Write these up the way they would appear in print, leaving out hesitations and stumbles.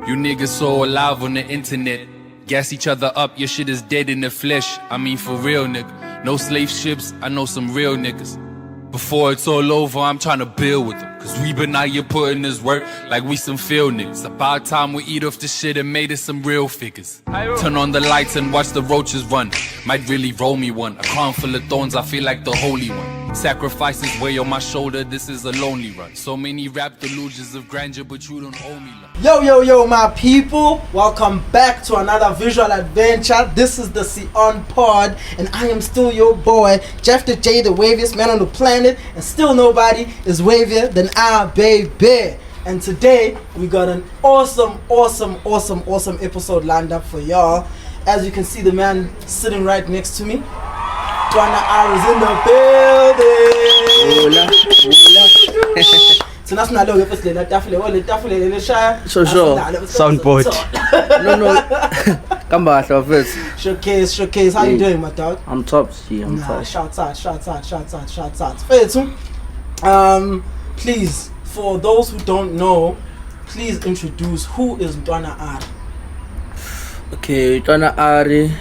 You niggas so alive on the internet. Gas each other up, your shit is dead in the flesh. I mean for real, nigga. No slave ships, I know some real niggas. Before it's all over, I'm trying to build with them. Cause we been out here putting this work like we some field niggas. About time we eat off the shit and made it some real figures. Turn on the lights and watch the roaches run. Might really roll me one. A crown full of thorns, I feel like the holy one. Sacrifices weigh on my shoulder, this is a lonely run. So many rap delusions of grandeur, but you don't owe me love. Yo, my people. Welcome back to another visual adventure. This is the See On Pod, and I am still your boy, Jeff the J, the waviest man on the planet, and still nobody is wavier than I, baby. And today, we got an awesome episode lined up for y'all. As you can see, the man sitting right next to me, Twana R is in the building. Hola. So that's not long. If it's Sure. Soundboard. No. Come back first. Showcase. How you doing, my dog? I'm top. I'm top. Shouts out. Please, for those who don't know, please introduce who is Ntwana R. Okay, Ntwana Ari,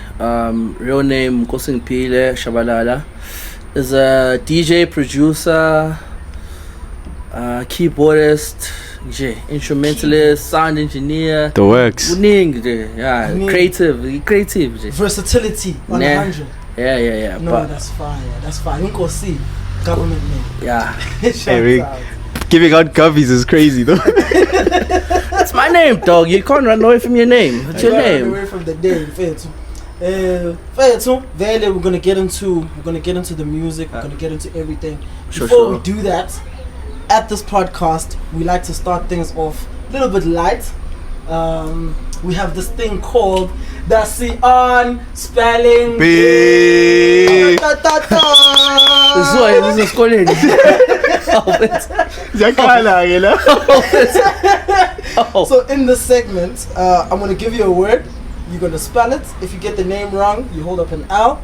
real name Nkosing Pile Shabalala, is a DJ, producer, keyboardist, instrumentalist, sound engineer. The works. Yeah, creative. Versatility 100. Yeah. No, but that's fine. You can see government name. Yeah. Hey, giving out copies is crazy though. That's my name, dog. You can't run away from your name. What's your name? Run away from the name. We're gonna get into the music. We're gonna get into everything. Before we do that, at this podcast, we like to start things off a little bit light. We have this thing called the See On Spelling Bee. This is calling. So in this segment, I'm gonna give you a word. You're gonna spell it. If you get the name wrong, you hold up an L.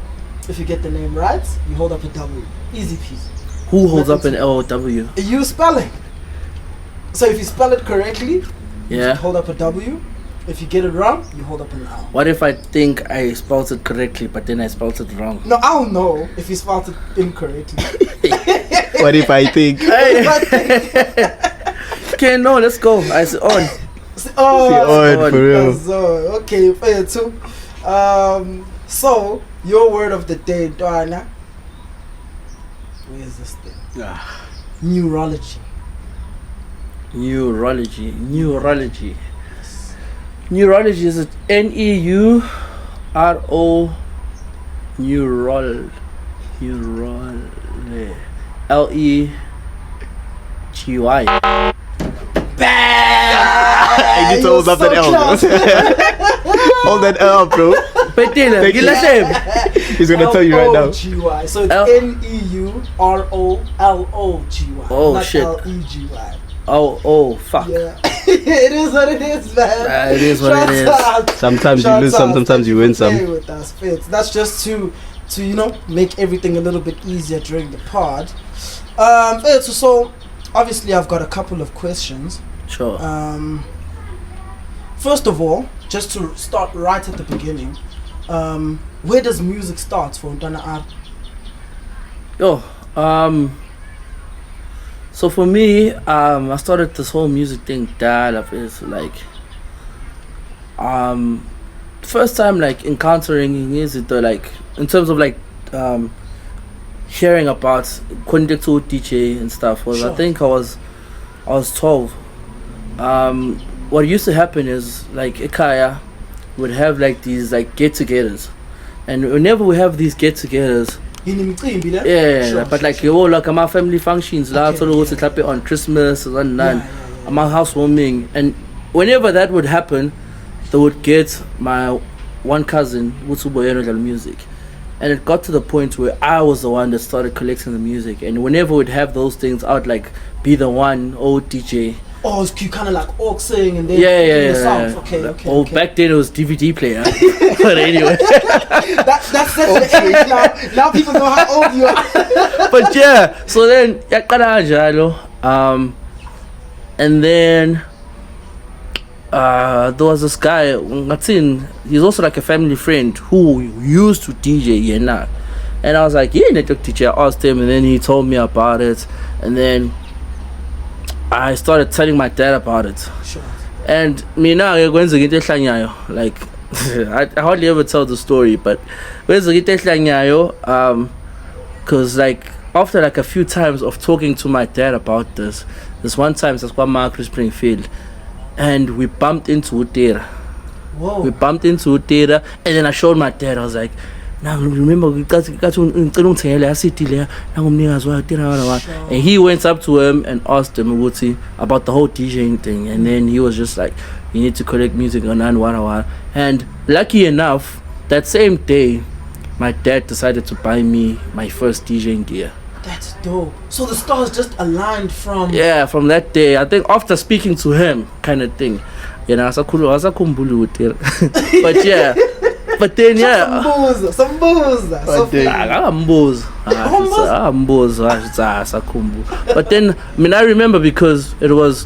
If you get the name right, you hold up a W. Easy peasy. Who holds up an L or W? You spelling. So if you spell it correctly, yeah, you hold up a W. If you get it wrong, you hold up an L. What if I think I spelled it correctly, but then I spelled it wrong? No, I don't know if you spelled it incorrectly. What if I think? Okay, no, let's go. I said on. On for real. Okay, fair too. So your word of the day, Dwana. Where is this thing? Neurology. Neurology is it Neuro Legy. I need to hold up that L, bro. Hold that L up, bro. He's gonna tell you right now. So it's Neurology. Oh not shit. Legy. Oh fuck. Yeah. It is what it is, man. It is what it is. Sometimes you lose some, sometimes you win some. With us, Fitz. That's just to make everything a little bit easier during the pod. So obviously I've got a couple of questions. Sure. First of all, just to start right at the beginning, where does music start for Ntwana R? So for me, I started this whole music thing it's like first time like encountering music though, like in terms of like hearing about contact to DJ and stuff was, sure. I think I was 12. What used to happen is like Ikaya would have like these like get-togethers, and whenever we have these get-togethers, sure, but like my family functions on Christmas and my housewarming, and whenever that would happen, they would get my one cousin music, and it got to the point where I was the one that started collecting the music, and whenever we'd have those things, I would like be the one old DJ. Oh, it's kind of like orcsing and then the sounds. Okay. Back then it was DVD player. But anyway, that's such an age now. Now people know how old you are. But yeah, so then Njalo, and then there was this guy, he's also like a family friend who used to DJ now. And I was like, yeah, network teacher. I asked him, and then he told me about it. And then I started telling my dad about it. Sure. And me now, like, I hardly ever tell the story, but because like after like a few times of talking to my dad about this one time Sasquama Springfield, and we bumped into Utera. Whoa. We bumped into Utera, and then I showed my dad. I was like, now remember we got and he went up to him and asked him about the whole DJing thing, and then he was just like, you need to collect music on Anwara. And lucky enough, that same day my dad decided to buy me my first DJing gear. That's dope. So the stars just aligned from that day. I think after speaking to him, kind of thing, you know, but yeah. But then some booze. But then I remember because it was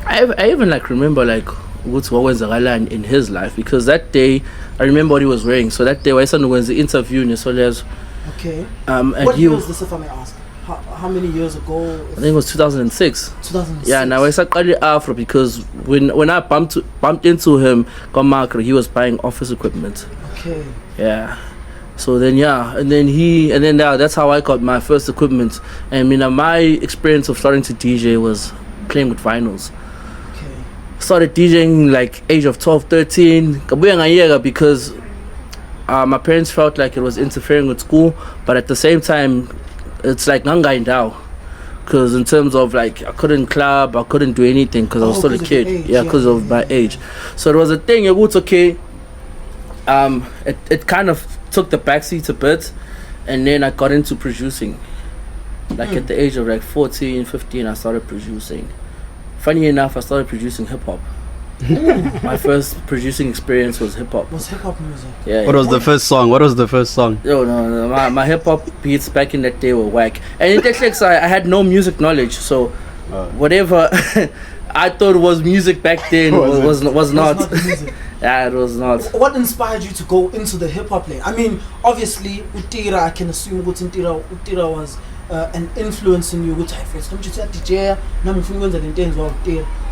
I even like remember like what was in his life, because that day I remember what he was wearing. So that day when the interview in Soles. Okay. And what year was this, if I may ask? How many years ago? I think it was 2006. 2006. Yeah, now I said Afro because when I bumped into him, he was buying office equipment. Okay. Yeah. So then that's how I got my first equipment. And my experience of starting to DJ was playing with vinyls. Okay. Started DJing like age of 12, 13. Because my parents felt like it was interfering with school, but at the same time it's like nangai now, because in terms of like I couldn't club, I couldn't do anything because I was still a kid. Because of my age. So it was a thing. It was okay. It kind of took the backseat a bit, and then I got into producing. Like at the age of like 14, 15, I started producing. Funny enough, I started producing hip hop. My first producing experience was hip hop. Was hip hop music? Yeah. What was the first song? No. My hip hop beats back in that day were whack. And in that I had no music knowledge, so whatever I thought was music back then was not. Music. Yeah, it was not. What inspired you to go into the hip hop lane? I mean, obviously, Utira, I can assume Utira was an influence in you.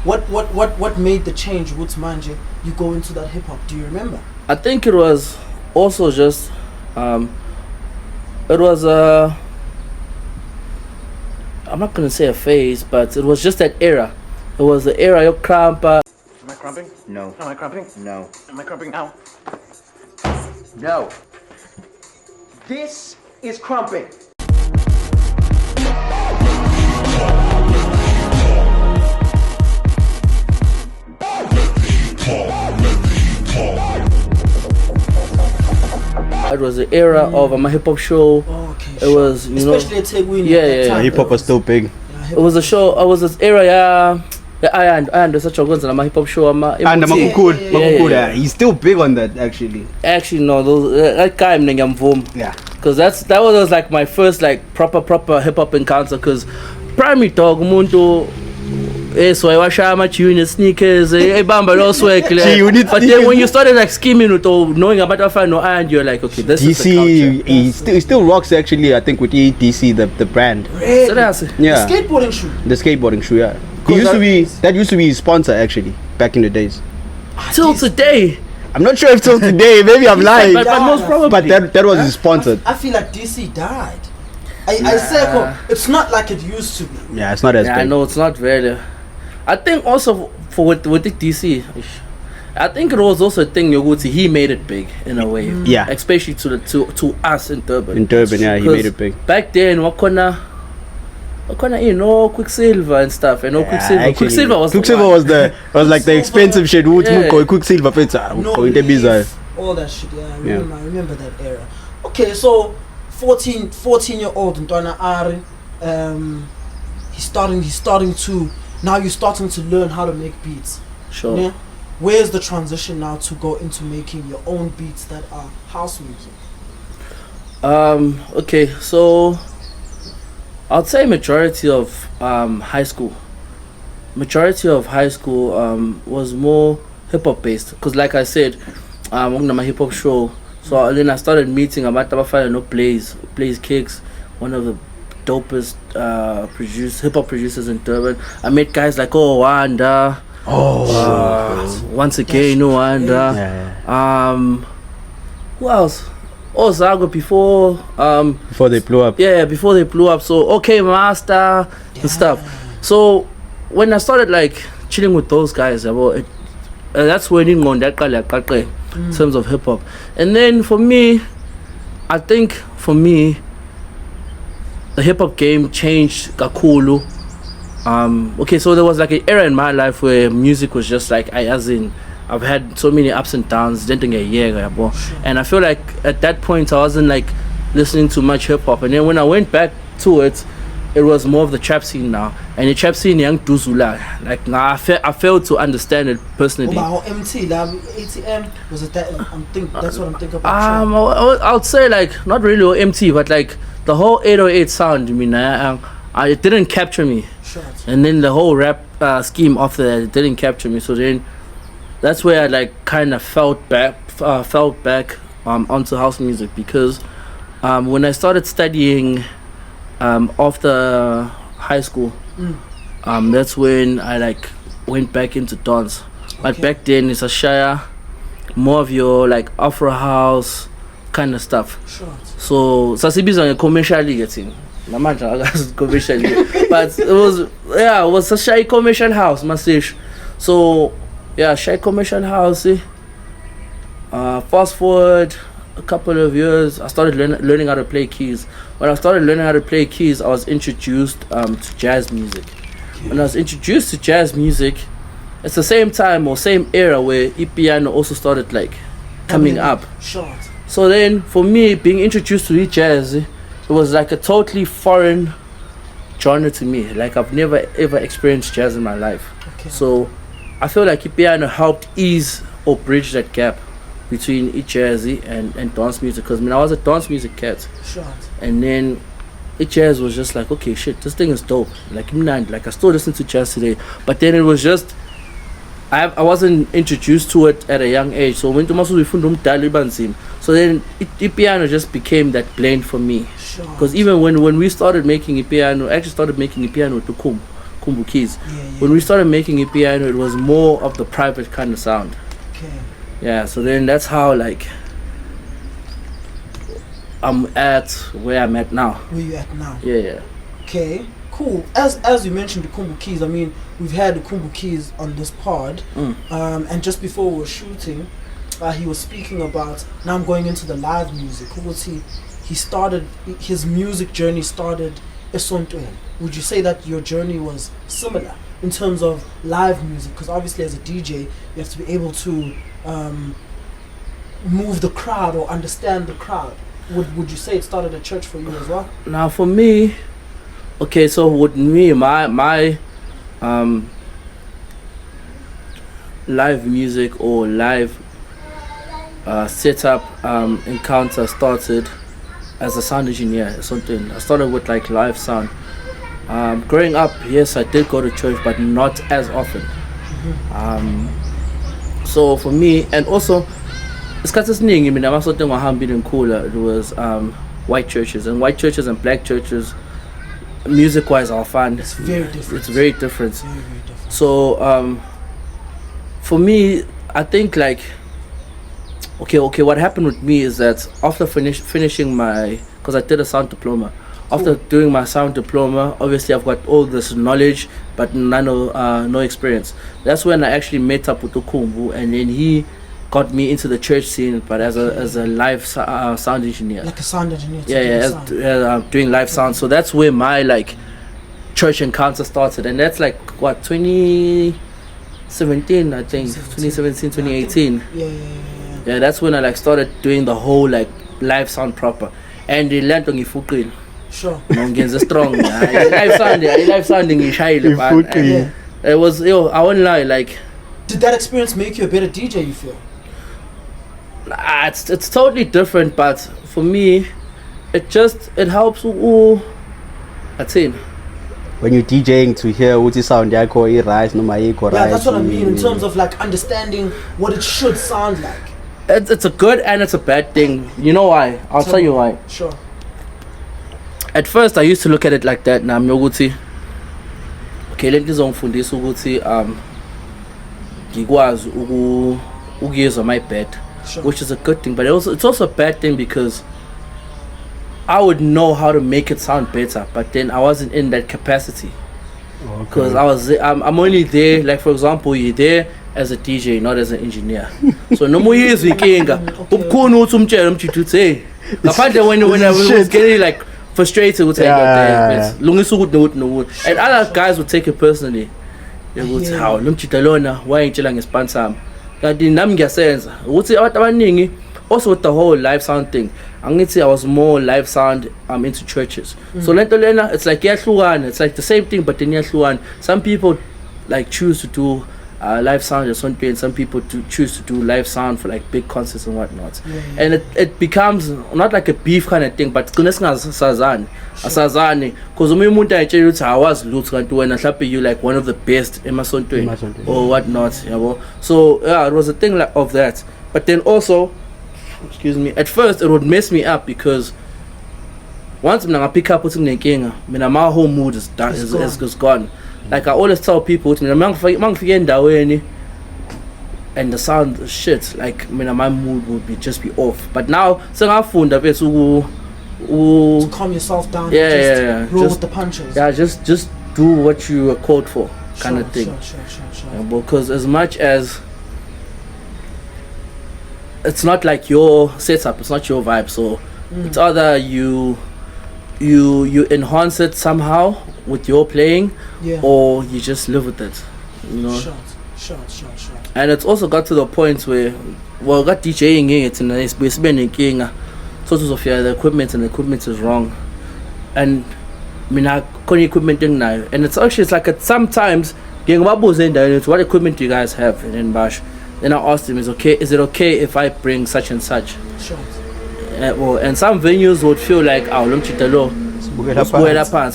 What made the change? You go into that hip hop? Do you remember? I think it was also just I'm not gonna say a phase, but it was just that era. It was the era of Krampa. Am I crumping? No. Am I crumping? No. Am I crumping now? No. This is crumping. It was the era of my hip hop show. Oh, okay. It was, especially at Tegwini. Yeah. Hip hop was still big. It was a show. I was this era. I and such a my hip hop show. And he's still big on that actually. Actually, no, that guy Yeah. Because that was like my first like proper hip hop encounter. Because primary dog muntu. So I wash out my tune sneakers, bamba swag. But then when you started like scheming with knowing about Afano, and you're like, okay, this is the culture. He still rocks actually. I think with DC the brand. Really? So that's Yeah. The skateboarding shoe. The skateboarding shoe. Yeah. That used to be his sponsor actually back in the days. till today. I'm not sure if till today. Maybe I'm lying. But most probably. But that was his sponsor. I feel like DC died. I say it's not like it used to be. Yeah, it's not as big. I know it's not really. I think also for with the DC, I think it was also a thing he made it big in a way. Yeah. Especially to us in Durban. In Durban, yeah, he made it big. Back then, Quicksilver and stuff, and Quicksilver was like the expensive shit. Quicksilver, All that shit. Yeah, I remember that era. Okay, so 14-year-old Ntwana Ari, he's starting to. Now you're starting to learn how to make beats. Sure. Yeah? Where's the transition now to go into making your own beats that are house music? Okay, so I'd say majority of high school majority of high school was more hip hop based. Because like I said, I'm on my hip hop show. So then I started meeting Amataba no Blaze Kicks, one of the dopest hip hop producers in Durban. I met guys like Wanda. Once again, no Wanda. Who else? Zago before they blew up. Yeah, before they blew up. So okay, Master and stuff. So when I started like chilling with those guys, that's when in terms of hip hop. And then for me, I think the hip hop game changed kakulu. Okay, so there was like an era in my life where music was just like I've had so many ups and downs, didn't get a year, and I feel like at that point I wasn't like listening to much hip hop. And then when I went back to it, it was more of the trap scene now, and the trap scene young Duzula. Like I failed to understand it personally. MT, ATM was it that? That's what I'm thinking about. I would say like not really MT, but like the whole 808 sound. I mean, it didn't capture me. Sure. And then the whole rap scheme after that, it didn't capture me. So then that's where I like kind of fell back onto house music, because when I started studying after high school, that's when I like went back into dance. But back then it's a shire, more of your like Afro house kind of stuff. Sure. So Sasibi's commercially getting. Commercially, but it was a shy commercial house, message. So yeah, shy commercial house. Fast forward a couple of years, I started learning how to play keys. When I started learning how to play keys, I was introduced to jazz music. When I was introduced to jazz music, it's the same time or same era where piano also started like coming up. Short. So then, for me, being introduced to jazz, it was like a totally foreign genre to me. Like I've never ever experienced jazz in my life. Okay. So I feel like piano helped ease or bridge that gap between jazzy and dance music. Because I was a dance music cat. Short. And then jazz was just like, okay, shit, this thing is dope. Like I still listen to jazz today. But then it was just, I wasn't introduced to it at a young age. So when so then piano just became that blend for me. Because even when we started making piano, I actually started making piano to Kumbu keys. When we started making piano, it was more of the private kind of sound. Okay. Yeah, so then that's how like I'm at where I'm at now. Where you at now? Yeah. Okay, cool. As you mentioned the Kumbu keys, I mean, we've had the Kumbu keys on this pod, and just before we were shooting, he was speaking about, now I'm going into the live music. Who was he? He started, his music journey started esontweni. Would you say that your journey was similar in terms of live music? Because obviously as a DJ, you have to be able to move the crowd or understand the crowd. Would you say it started at church for you as well? Now for me, okay, so with me, my live music or live setup encounter started as a sound engineer. Something I started with like live sound. Growing up, yes, I did go to church, but not as often. So for me, and also it was white churches and black churches. Music wise, are fun. It's very different. It's very different. Very, very different. So for me, I think like okay, what happened with me is that after finishing my, because I did a sound diploma, after doing my sound diploma, obviously I've got all this knowledge but no experience. That's when I actually met up with Ukumbu, and then he got me into the church scene, but as a live sound engineer. Like a sound engineer. Doing live sound. So that's where my like church encounter started, and that's like what 2017, I think. 2017, 2018. Yeah, that's when I like started doing the whole like live sound proper, and the land on Ifukil. Sure. Strong. Live sounding in Shile. It was, I won't lie, like. Did that experience make you a better DJ, you feel? It's totally different, but for me, it helps. when you're DJing to hear what sound yakho i-right noma ayikho right. Yeah, that's what I mean in terms of like understanding what it should sound like. It's a good and it's a bad thing. You know why? I'll tell you why. Sure. At first I used to look at it like that. Now I'm ukuthi okay, lento izongifundisa ukuthi ngikwazi ukuyezwa my bad, Sure. which is a good thing, but it's also a bad thing because I would know how to make it sound better, but then I wasn't in that capacity because I'm only there, like for example, you're there as a DJ, not as an engineer. So no more years wekinga ubukhona uthi umtshela umjidi uthi hey ngaphandle when I was getting like frustrated with lungisa ukuthi nokuthi, and other guys would take it personally. They would say how lo mjidi lona wayengitshela ngespan sami kanti nami ngiyasenza ukuthi abantu abaningi also with the whole live sound thing. Angithi I was more live sound into churches. So lento lena it's like yahlukana, it's like the same thing but then yahlukana. Some people like choose to do live sound or something, and some people choose to do live sound for like big concerts and whatnot. And it becomes not like a beef kind of thing, but asazani because umuntu ayitshela ukuthi awazi lutho kanti wena mhlawumbe you like one of the best emasontweni or whatnot, yabo. So yeah, it was a thing like of that. But then also, excuse me, at first it would mess me up because once I pick up what's in the king, my whole mood is done, is gone. Like I always tell people, and the sound shit, like my mood would just be off. But now, so I found a bit to calm yourself down. Yeah, roll with the punches. Yeah, just do what you were called for, kind of thing. Sure. Yeah, because as much as it's not like your setup, it's not your vibe, so it's either you enhance it somehow with your playing, or you just live with it, you know. Sure. And it's also got to the point where got DJing it and it's basically sort of the equipment, and the equipment is wrong, and I can't equipment now, and it's like at sometimes what equipment do you guys have in Bash? Then I asked him, is it okay if I bring such and such? Sure. And some venues would feel like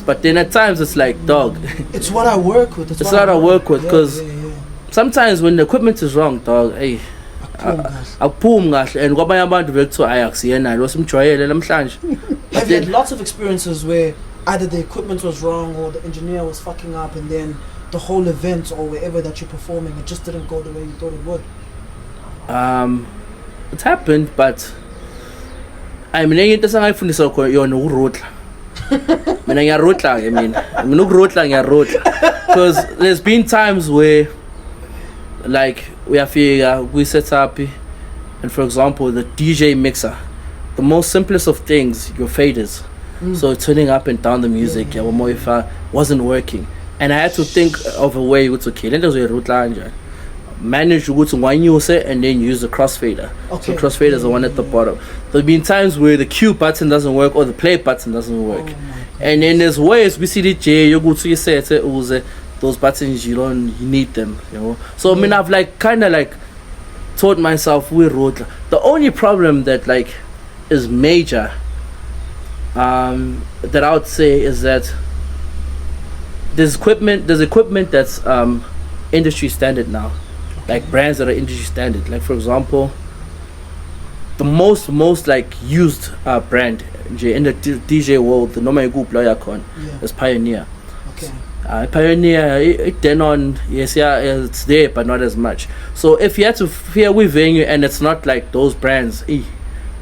but then at times it's like dog. It's what I work with. It's what I work with because sometimes when the equipment is wrong, dog, hey, akuphumi kahle and kwabanye abantu vekuthiwa akusiyena lo simjwayele namhlanje. Have you had lots of experiences where either the equipment was wrong or the engineer was fucking up, and then the whole event or wherever that you're performing, it just didn't go the way you thought it would? It happened, but I mean into sangayifundisa yona ukurutla. Mina ngiyarutla, mina ukurutla ngiyarutla because there's been times where like we set up, and for example the DJ mixer, the most simplest of things, your faders, so turning up and down the music wasn't working, and I had to think of a way which okay, let us manage to go to one user and then use the crossfader. So crossfader is the one at the bottom. There've been times where the Q button doesn't work or the play button doesn't work, and then there's ways we see DJ you go to your set those buttons you need them, you know. So I mean I've like kind of like taught myself we wrote. The only problem that like is major that I would say is that there's equipment that's industry standard now, like brands that are industry standard. Like for example, the most like used brand in the DJ world, the normal group Loyacon is Pioneer. Okay. Pioneer, it's there, but not as much. So if you had to fear with venue and it's not like those brands,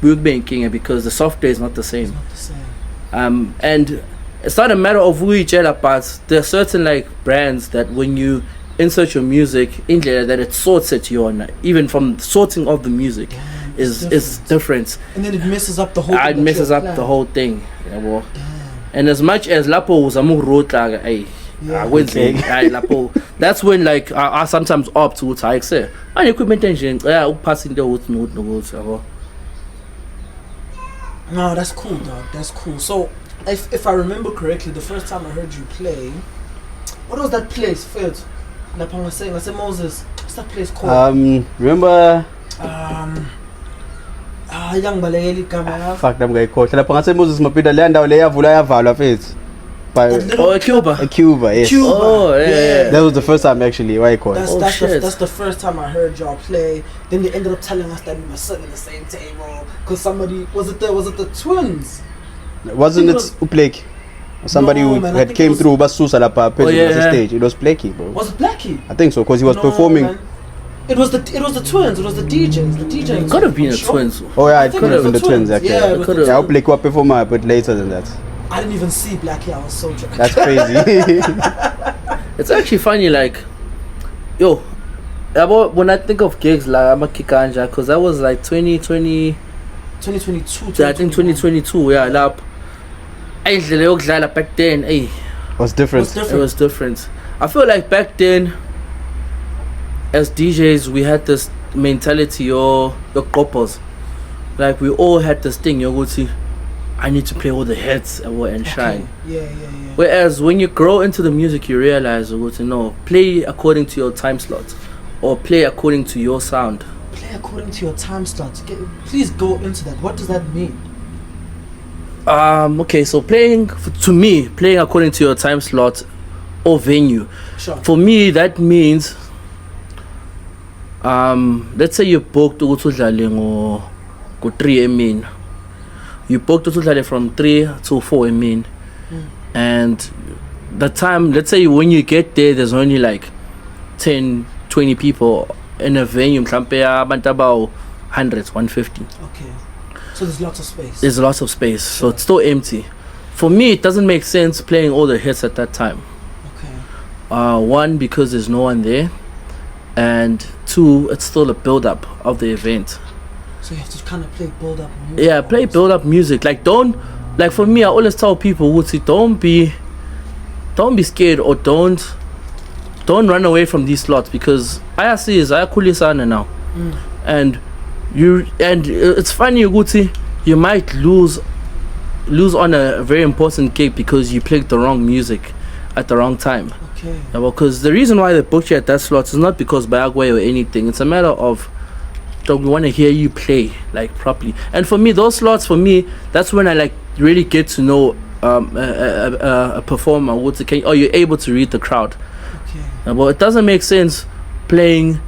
we'll be king because the software is not the same. And it's not a matter of who each other, but there are certain like brands that when you insert your music in there, that it sorts it even from sorting of the music is different. And then it messes up the whole thing. It messes up the whole thing. And as much as Lapo was a more road that's when like I sometimes opt to like say equipment engine passing the wood. No, that's cool, dog. That's cool. So if I remember correctly, the first time I heard you play, what was that place, Fed? Like I said Moses, what's that place called? Remember young Balayeli Kamara. Fuck them guy coach. La Moses mapida le ndawo le yavula yavalwa Fed. Oh, a Cuba. A Cuba, yes. Cuba. Oh, yeah. That was the first time actually. Why you call it? That's the first time I heard y'all play. Then they ended up telling us that we were sitting at the same table because somebody was it the twins? Wasn't it Upleki? Somebody who had came through Basusa Lapa stage. It was Pleki, bro. Was it Blackie? I think so, because he was performing. Man. It was the twins. It was the DJs. The DJs. It could have been the twins. Oh yeah, it could have been the twins actually. Yeah, it could have. Yeah, Upleki was performer, but later than that. I didn't even see Blackie. I was so drunk. That's crazy. It's actually funny, like, yo, when I think of gigs, like, I'm a kikanja, because that was like 2020. 2022. Yeah, I think 2022. Yeah, like, back then, It was different. it was different. I feel like back then, as DJs, we had this mentality, your couples, like we all had this thing. You go to, I need to play all the hits and shine. Yeah. Whereas when you grow into the music, you realize you go to no, play according to your time slot, or play according to your sound. Play according to your time slot. Please go into that. What does that mean? Okay, so playing according to your time slot or venue. Sure. For me, that means, let's say you booked to 3 mean. You booked to from 3 to 4 mean, and the time. Let's say when you get there, there's only like 10, 20 people in a venue. About hundreds, 150. Okay. So there's lots of space. There's lots of space, so it's still empty. For me, it doesn't make sense playing all the hits at that time. Okay. One, because there's no one there, and two, it's still a build-up of the event. So you have to kind of play build-up music. Yeah, play build-up music. Like for me, I always tell people, Wootsie, don't be scared, or don't run away from these slots, because I see is I kulisana now, and it's funny, Guti, you might lose on a very important gig because you played the wrong music at the wrong time. Okay. Because the reason why they booked you at that slot is not because Bayagway or anything. It's a matter of we want to hear you play like properly. And for me, those slots, that's when I like really get to know a performer. You're able to read the crowd. Okay. But it doesn't make sense playing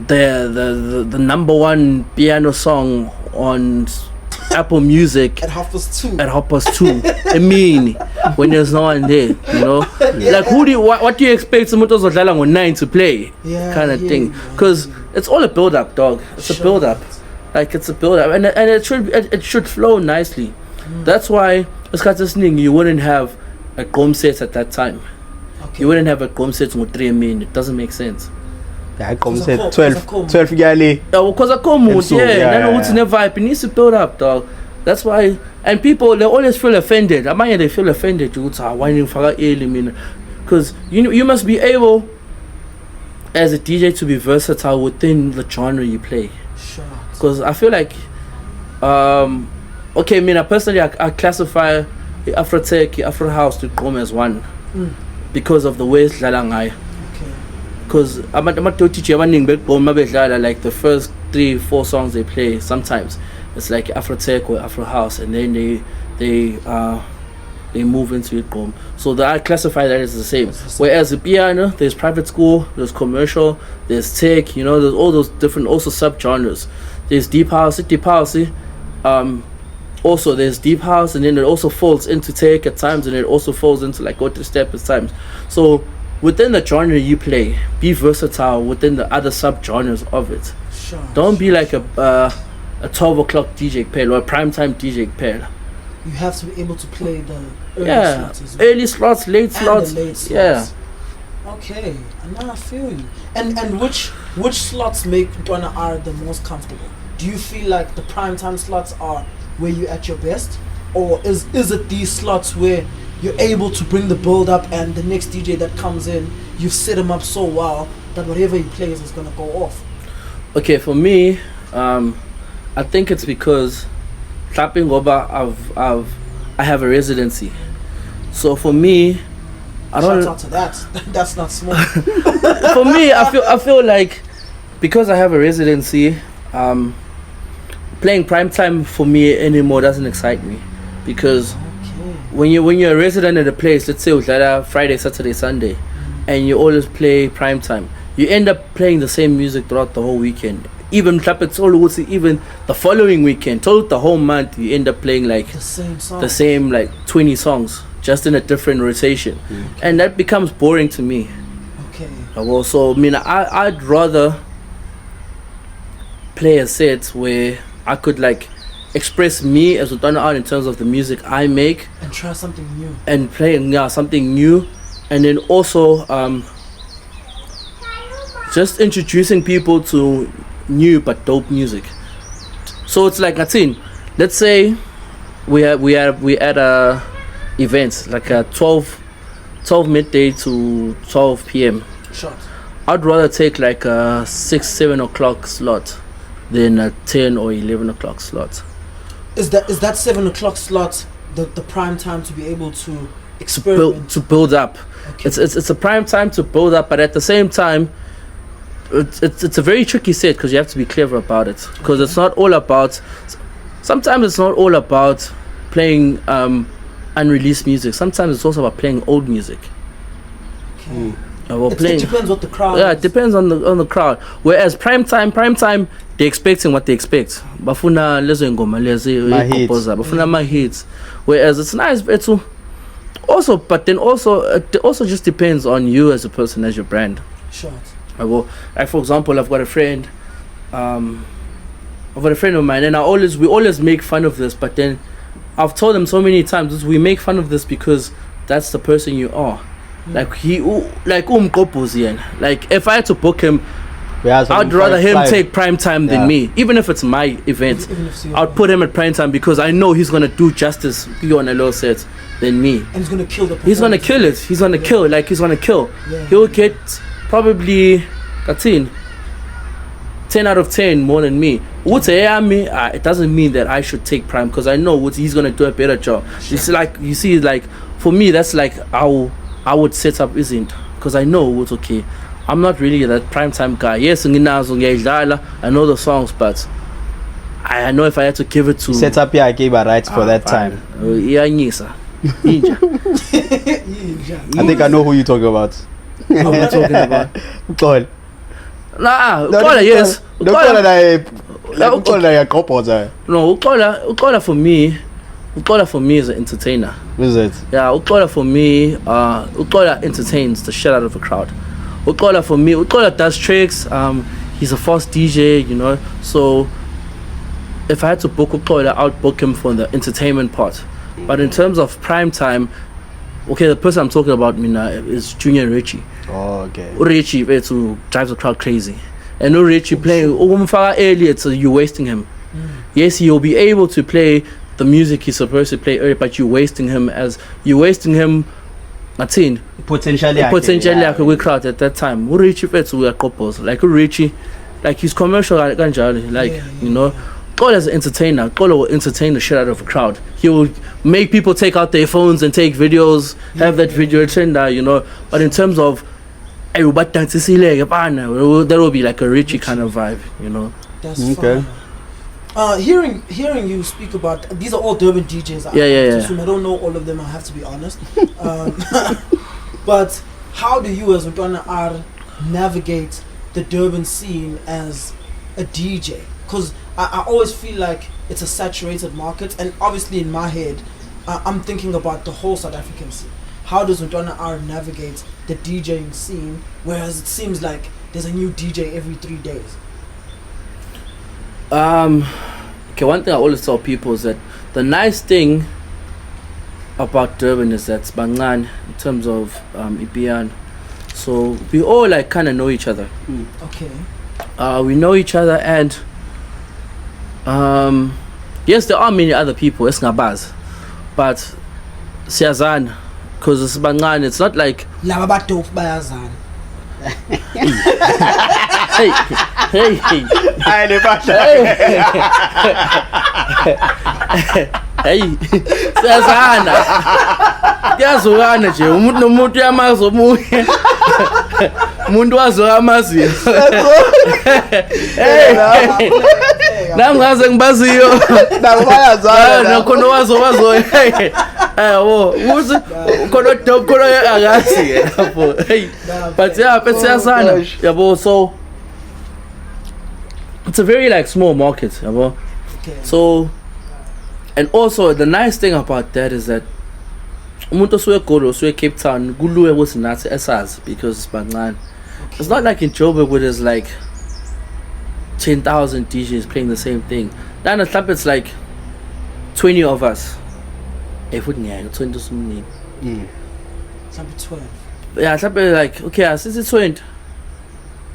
the number one piano song on Apple Music at 2:30. At 2:30. I mean, when there's no one there, you know. Yeah. Like what do you expect someone to 9 to play? Yeah, kind of thing. yeah. Because it's all a build up, dog. It's a build up. Like it's a build up, and it should flow nicely. That's why it's got this thing. You wouldn't have a gom set at that time. Okay. You wouldn't have a gom set with 3 men. It doesn't make sense. Yeah, I come It's a said call, 12 it's a call. 12 gali. Yeah, because I come And out, so, what's in the vibe. It needs to build up, dog. That's why, and people, they always feel offended. They feel offended. You go, why you forget early, man? Because you must be able, as a DJ, to be versatile within the genre you play. Sure. Because I feel like, okay, I personally, I classify the Afro Tech, Afro House to come as one, because of the way it's Lalangai. Because I'm not teaching like the first 3-4 songs they play. Sometimes it's like Afro Tech or Afro House, and then they move into it. So I classify that as the same. Whereas the piano, there's private school, there's commercial, there's tech. There's all those different also subgenres. There's deep house, also there's deep house, and then it also falls into tech at times, and it also falls into like go to step at times. So within the genre you play, be versatile within the other subgenres of it. Sure. Don't be like a 12 o'clock DJ pair or a primetime DJ pair. You have to be able to play the early slots as well. Early slots, late And slots. the late slots. Yeah. Okay, and now I feel you. And which slots make Ntwana R the most comfortable? Do you feel like the primetime slots are where you're at your best, or is it these slots where you're able to bring the build up and the next DJ that comes in, you've set him up so well that whatever he plays is gonna go off? Okay, for me, I think it's because Tapping Goba, I have a residency. So for me, I don't. Shout out to that. That's not small. For me, I feel like because I have a residency, playing prime time for me anymore doesn't excite me, because when you're a resident at a place, let's say udlala Friday, Saturday, Sunday, and you always play prime time, you end up playing the same music throughout the whole weekend. Even even the following weekend, throughout the whole month, you end up playing like the same like 20 songs, just in a different rotation, and that becomes boring to me. Okay. Well, so I mean, I'd rather play a set where I could like express me as Utana art in terms of the music I make and try something new and play something new, and then also just introducing people to new but dope music. So it's like let's say we at a event like a 12 midday to 12 p.m. shot. I'd rather take like a 6-7 o'clock slot than a 10 or 11 o'clock slot. Is that 7 o'clock slot the prime time to be able to experiment? To build up. Okay. It's a prime time to build up, but at the same time, it's a very tricky set because you have to be clever about it. Because it's not all about. Sometimes it's not all about playing unreleased music. Sometimes it's also about playing old music. Okay. It depends what the crowd. Yeah, it depends on the crowd. Whereas prime time, they're expecting what they expect. Bafuna lezo ngoma lezi composer. Bafuna my hits. Whereas it's nice, it's also, but then also it also just depends on you as a person, as your brand. Sure. Like for example, I've got a friend of mine, and we always make fun of this. But then I've told them so many times, we make fun of this because that's the person you are. Like like if I had to book him, I'd rather him take prime time than me. Even if it's my event, I'd put him at prime time because I know he's gonna do justice on a low set than me. And he's gonna kill the performance. He's gonna kill it. He's gonna kill. Like he's gonna kill. Yeah. He'll get probably 10 out of 10 more than me. It doesn't mean that I should take prime because I know he's gonna do a better job. It's like you see, like for me, that's like how I would set up isn't because I know what's okay. I'm not really that prime time guy. Yes, I know the songs, but I know if I had to give it to set up I gave a rights for that time. Yeah, Nisa. I think I know who you're talking about. What am I talking about? Call. Yes. Ukola for me is an entertainer. Is it? Yeah, Ukola for me, Ukola entertains the shit out of the crowd. Ukola does tricks. He's a fast DJ, you know. So if I had to book Ukola, I would book him for the entertainment part. But in terms of prime time, okay, the person I'm talking about, is Junior Richie. Oh, okay. Richie to drive the crowd crazy. And Richie playing earlier, so you're wasting him. Yes, he'll be able to play the music he's supposed to play earlier, but you're wasting him. Potentially we crowd at that time. Richie we are couples. Like Richie, like he's commercial like Njalo, you know. God as an entertainer, God will entertain the shit out of a crowd. He will make people take out their phones and take videos, have that video trend, you know. But in terms of that will be like a Richie kind of vibe, you know. That's okay. Fine. Hearing you speak about these are all Durban DJs. I don't know all of them. I have to be honest. But how do you as Utana R navigate the Durban scene as a DJ? Because I always feel like it's a saturated market, and obviously in my head, I'm thinking about the whole South African scene. How does Utana R navigate the DJing scene, whereas it seems like there's a new DJ every 3 days? Okay, one thing I always tell people is that the nice thing about Durban is that it's bangan in terms of Ipian. So we all like kind of know each other. Okay. We know each other, and yes, there are many other people. It's ngabaz, but siyazana because it's bangan. It's not like laba badope bayazana. hey. Hey, siyazana. Kuyazwana nje umuntu nomuntu yamazi omunye. Umuntu wazoyamazi. Nangaze ngibaziyo. Nabayazana. Nakhona wazo. who's kono dope kono agasi yabo. Hey. But yeah, but siyasana yabo. So it's a very like small market yabo. Okay. So and also the nice thing about that is that umuntu osuke eGoli osuke eCape Town kuluwe ukuthi nathi esazi because bancane. It's not like in Joburg where there's like 10,000 DJs playing the same thing. Then at Slap it's like 20 of us. If we can 20 something. Something 12. Yeah, Slap is like okay, since it's 20.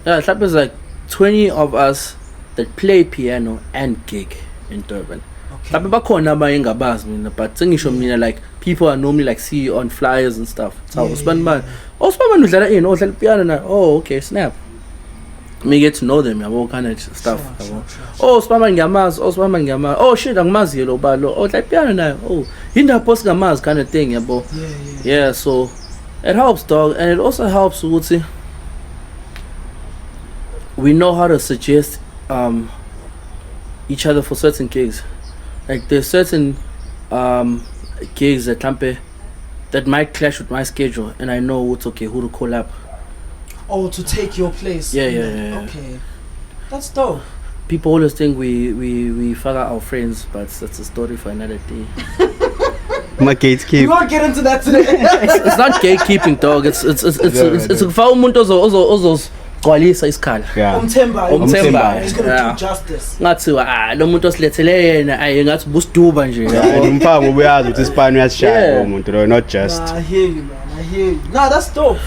Yeah, Slap is like 20 of us that play piano and gig in Durban. Okay. But like people are normally like see you on flyers and stuff. So Osman piano now. Oh, okay, snap. Me get to know them, all kind of stuff. Oh, Osman Gamaz, oh shit, I'm Mazio Balo. Oh, like piano now. Oh, Hinda post Gamaz kind of thing, yeah. So it helps, dog, and it also helps. We know how to suggest each other for certain gigs. Like there's certain gigs that might clash with my schedule, and I know it's okay who to call up. Oh, to take your place. Yeah. Okay, that's dope. People always think we fuck out our friends, but that's a story for another day. My gatekeep. We won't get into that today. It's not gatekeeping, dog. It's Kwalisa isikhala. Umthemba. He's gonna do justice. Ngathi lo muntu osilethele yena ngathi busiduba nje. Umphanga ubuyazi ukuthi isipani uyasishaya umuntu not just. I hear you, man. I hear you. Nah, that's dope.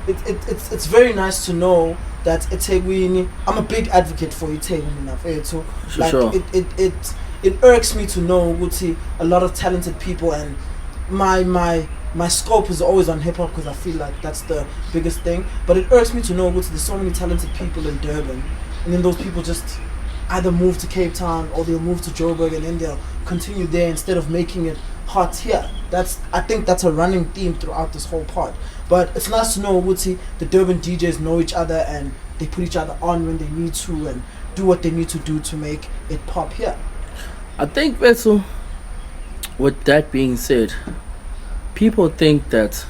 It's very nice to know that eThekwini. I'm a big advocate for eThekwini. So like it irks me to know ukuthi a lot of talented people, and my scope is always on hip hop because I feel like that's the biggest thing. But it irks me to know that there's so many talented people in Durban, and then those people just either move to Cape Town or they'll move to Joburg, and then they'll continue there instead of making it hot here. I think that's a running theme throughout this whole part. But it's nice to know the Durban DJs know each other and they put each other on when they need to and do what they need to do to make it pop here. I think Betsu, with that being said, people think that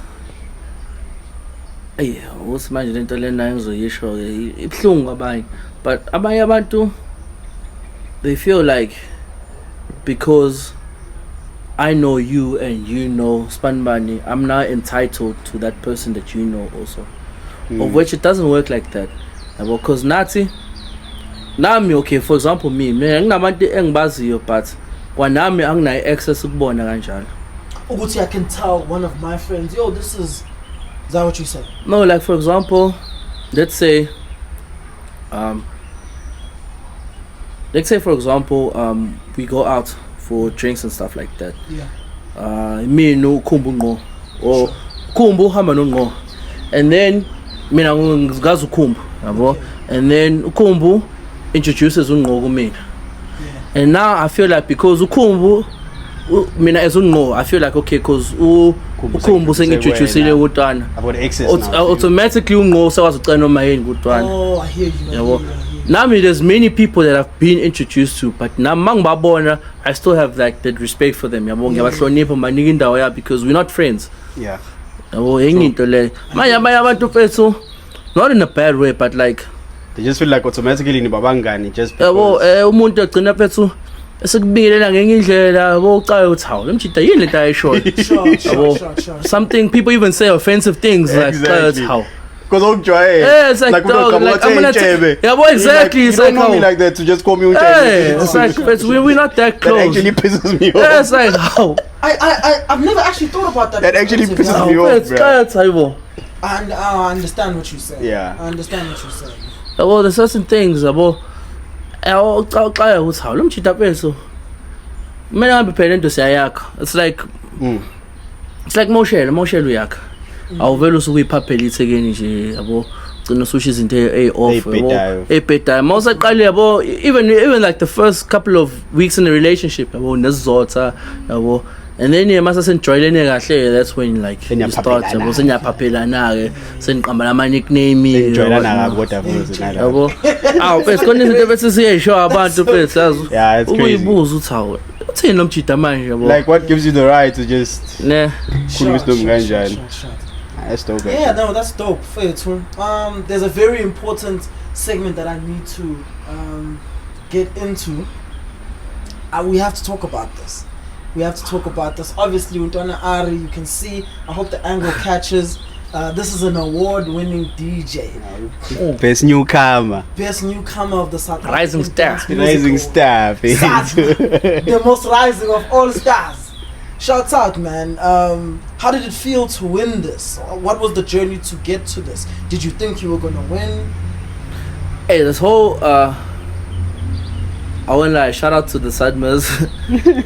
but abanye abantu, they feel like because I know you and you know Spanbani, I'm now entitled to that person that you know also. Of which it doesn't work like that. Because Nati, nami okay, for example me nginabantu engibaziyo, but kwanami anginayo access ukubona kanjalo. I can tell one of my friends, yo, is that what you said? No, like for example, let's say for example, we go out for drinks and stuff like that. Yeah. Me no Kumbu ngo or Kumbu hamba no ngo, and then mina ngazi uKumbu, yabo, and then uKumbu introduces ungo kumina. And now I feel like because uKumbu mina as ungo, I feel like okay, cause uKumbu sengintroducele utwana, I've got access now. Automatically ungo sewazucana mayini kutwana. Oh, I hear you. Yabo. Now there's many people that I've been introduced to, but now I still have like that respect for them. Because we're not friends. Yeah. Not in a bad way, but like they just feel like automatically in babangani just Sure. something people even say offensive things exactly. Like because it's like dog, like I'm gonna exactly. You don't know me like that to just call me it's like we're not that close. That actually pisses me off. It's like how I've never actually thought about that. That actually pisses me off, bro. I understand what you say. Yeah. I understand what you're saying. Well, there's certain things about it's like it's like Moshe yak. Awuvela usukuyiphaphela iThekwini nje yabo gcina ususho izinto off yabo mawusaqala yabo even like the first couple of weeks in the relationship yabo nesizotha yabo, and then mase senijwayelene kahle, that's when like you start yabo senyaphaphela ke seniqamba nama nickname yabo bese khona izinto bese siyeshow abantu bese yazi ukuyibuza uthi hawo what's in Nomchita manje, bro? Like, what gives you the right to just Nah. Khuluma isiLungu kanjani? Sure. That's dope. Yeah, no, that's dope. Fair too. There's a very important segment that I need to get into. We have to talk about this. Obviously, Untwana Ari, you can see. I hope the angle catches. This is an award-winning DJ. Best newcomer. Best newcomer of the South Rising African star. dance music Rising award. star. The most rising of all stars. Shouts out, man. How did it feel to win this? What was the journey to get to this? Did you think you were gonna win? Hey, this whole I won't lie, shout out to the Sadmas.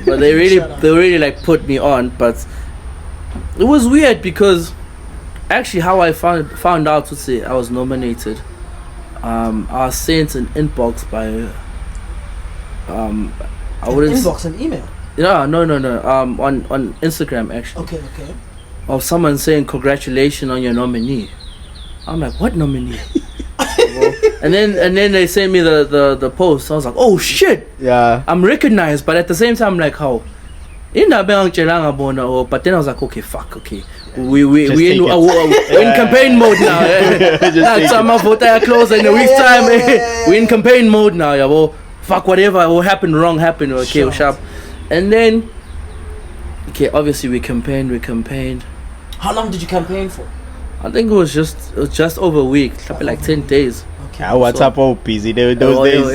But they really like put me on. But it was weird because actually how I found out to say I was nominated. I was sent an inbox by I wouldn't Inbox, an email. Yeah, no. On Instagram actually. Okay. Of someone saying congratulations on your nominee. I'm like, what nominee? and then they sent me the post. I was like, oh shit. Yeah. I'm recognized, but at the same time, like how. But then I was like, okay, fuck, okay. We're in campaign mode now. That's my vote close in a week's time. We're in campaign mode now, yeah. Well, fuck whatever will happen, wrong happened, okay, sure. Sharp. And then, okay, obviously we campaigned. How long did you campaign for? I think it was just over a week, like 10 days. Okay. What's up, all busy those days?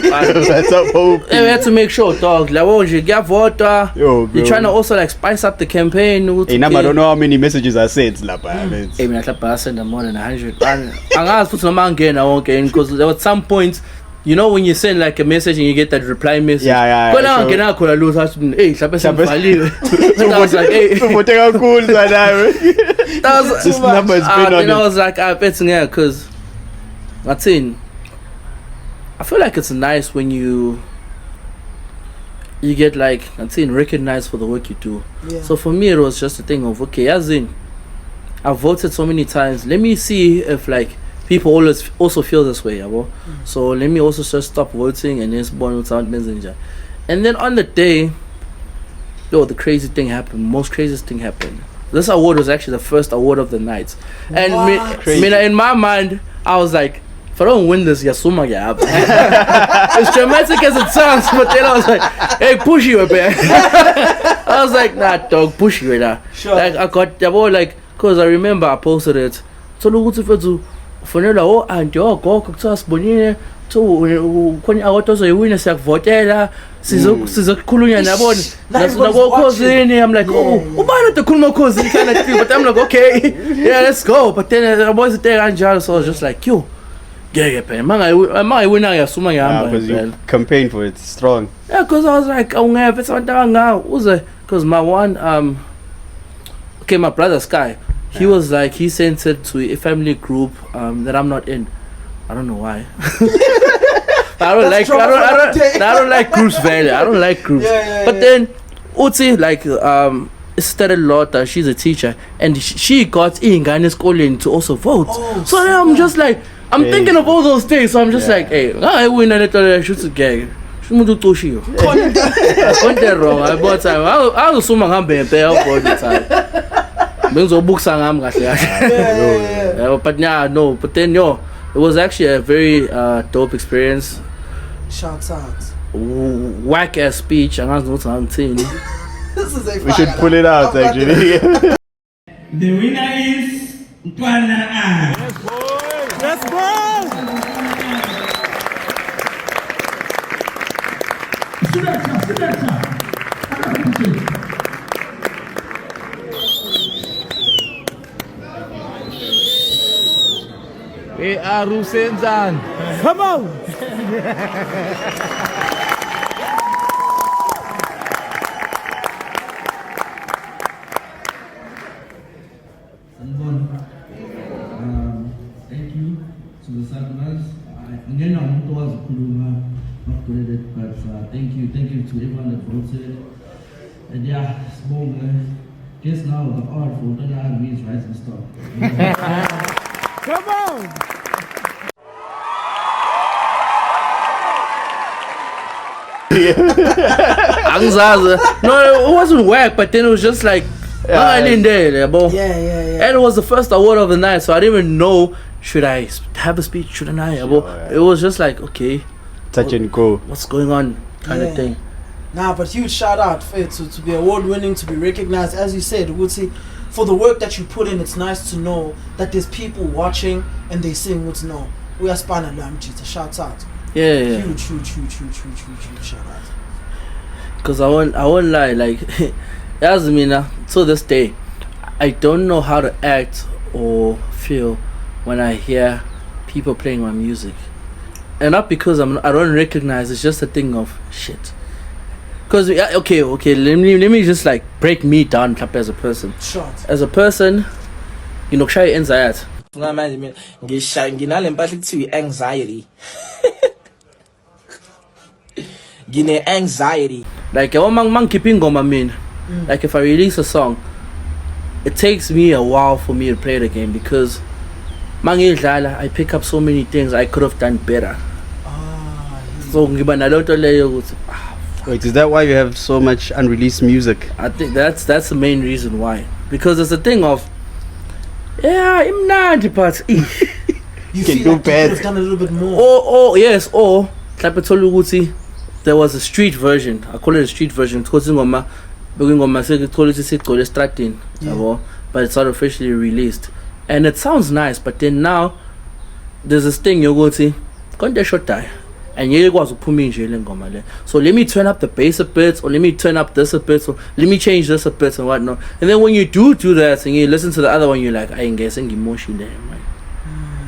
What's up, all busy? We had to make sure, dog. Like, oh, you get water. You're trying to also like spice up the campaign. Hey, I don't know how many messages I sent. I sent more than 100. I put some again. I won't get because there was some points. You know when you send like a message and you get that reply message. Yeah. Hey, I was like, hey. This number is been on and I was like, I bet because that's in. I feel like it's nice when you get like recognized for the work you do. Yeah. So for me it was just a thing of okay, as in I've voted so many times. Let me see if like people also feel this way, so let me also just stop voting and then born without messenger. And then on the day, the craziest thing happened. This award was actually the first award of the night. And in my mind, I was like, if I don't win this, Yasuma Gab. As dramatic as it sounds, but then I was like, hey, push you a bit. I was like, nah, dog, push you right. Sure. Like, I got, because I remember I posted it. So, look fonela anti kuthiwa sibonile khona awatozoyiwina siyakuvotela sizokhulunywa nabona nabokhosini. I'm like, ubani okhuluma khosini kind of thing, but I'm like, okay, yeah, let's go. But then I was there kanjalo, so I was just like, yo, ngeke phela mangayiwina ngiyasuma ngihamba. Because you campaign for it strong. Yeah, because I was like, awungeve abantu abangawo uze, because my one okay, my brother Sky, he was like, he sent it to a family group that I'm not in. I don't know why. I don't like groups very. I don't like groups. But then Uti like started Lotta, she's a teacher, and she got ingane schooling to also vote. So then I'm just like, I'm thinking of all those things. So I'm just like, hey, I win a little shoot again. Conte wrong. I bought time. I was so manghambe pay all the time. But yeah, no. But then it was actually a very dope experience. Shouts out. Whack ass speech. And I was not saying. We should pull it out actually. The winner is Ntwana A. Let's go! Hey, Arusenzan. Come on! Thank you to the Sadmas. Again, I'm not was Kuluma, not credit, but thank you to everyone that voted. And yeah, small man. Guess now the art for Ntwana means rising star. Come on! No, it wasn't whack, but then it was just like, and it was the first award of the night, so I didn't even know, should I have a speech, shouldn't I? It was just like, okay, touch and go. What's going on, kind of thing. Nah, but huge shout out for it to be award winning, to be recognized. As you said, we would say, for the work that you put in, it's nice to know that there's people watching and they saying what's no. We are spanning Lamchita. Shout out. Yeah. Huge shout out. Because I won't lie, like, as Mina, to this day, I don't know how to act or feel when I hear people playing my music. And not because I don't recognize, it's just a thing of shit. Because, okay, let me just like break me down as a person. Short. As a person, you know, try anxiety. Anxiety. Gine anxiety. Like man keeping on, I mean. Like if I release a song, it takes me a while for me to play the game because I pick up so many things I could have done better. So I don't tell you. Wait, is that why you have so much unreleased music? I think that's the main reason why. Because it's a thing of, I'm not, but you can feel do like bad. you could have done a little bit more. Or there was a street version. I call it a street version. Because but it's not officially released. And it sounds nice, but then now there's this thing you're going to see, can't short die. And you was put me in jail. So let me turn up the bass a bit, or let me turn up this a bit, or let me change this a bit and whatnot. And then when you do that and you listen to the other one, you're like, I ain't getting emotion there, right?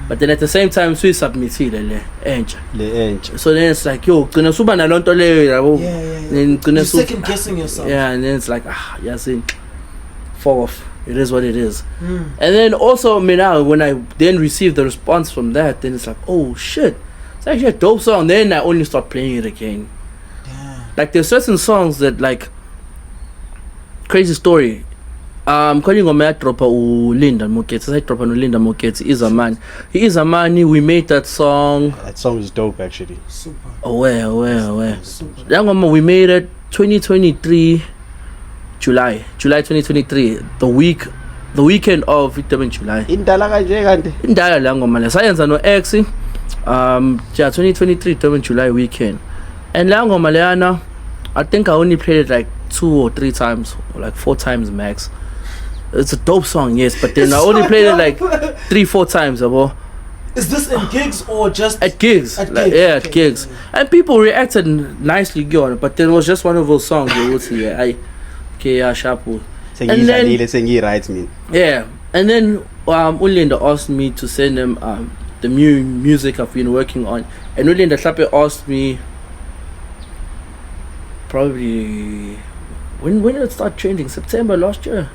But then at the same time, we submit so then it's like, yo, You're second guessing yourself. Yeah, and then it's like, fall off. It is what it is. And then also, now when I then receive the response from that, then it's like, oh shit, it's actually a dope song. Then I only start playing it again. Like there's certain songs that, like, crazy story. Calling on my dropper Linda Moketsi. I drop on Linda Moketsi. Is a man. He is a man. We made that song. That song is dope, actually. Super. Where? Super. That one we made it 2023 July 2023. The weekend of Durban July. Indala la ngoma le sayenza no X 2023 Durban July weekend. And la ngoma leana, I think I only played it like 2 or 3 times, or like 4 times max. It's a dope song, yes, but then I only played it like 3-4 times. Is this in gigs or just at gigs? At gigs. And people reacted nicely, but then it was just one of those songs you would see. Shapu. And then, yeah, and then Ulinda asked me to send them the new music I've been working on, and Ulinda Shapu asked me probably when did it start trending? September last year.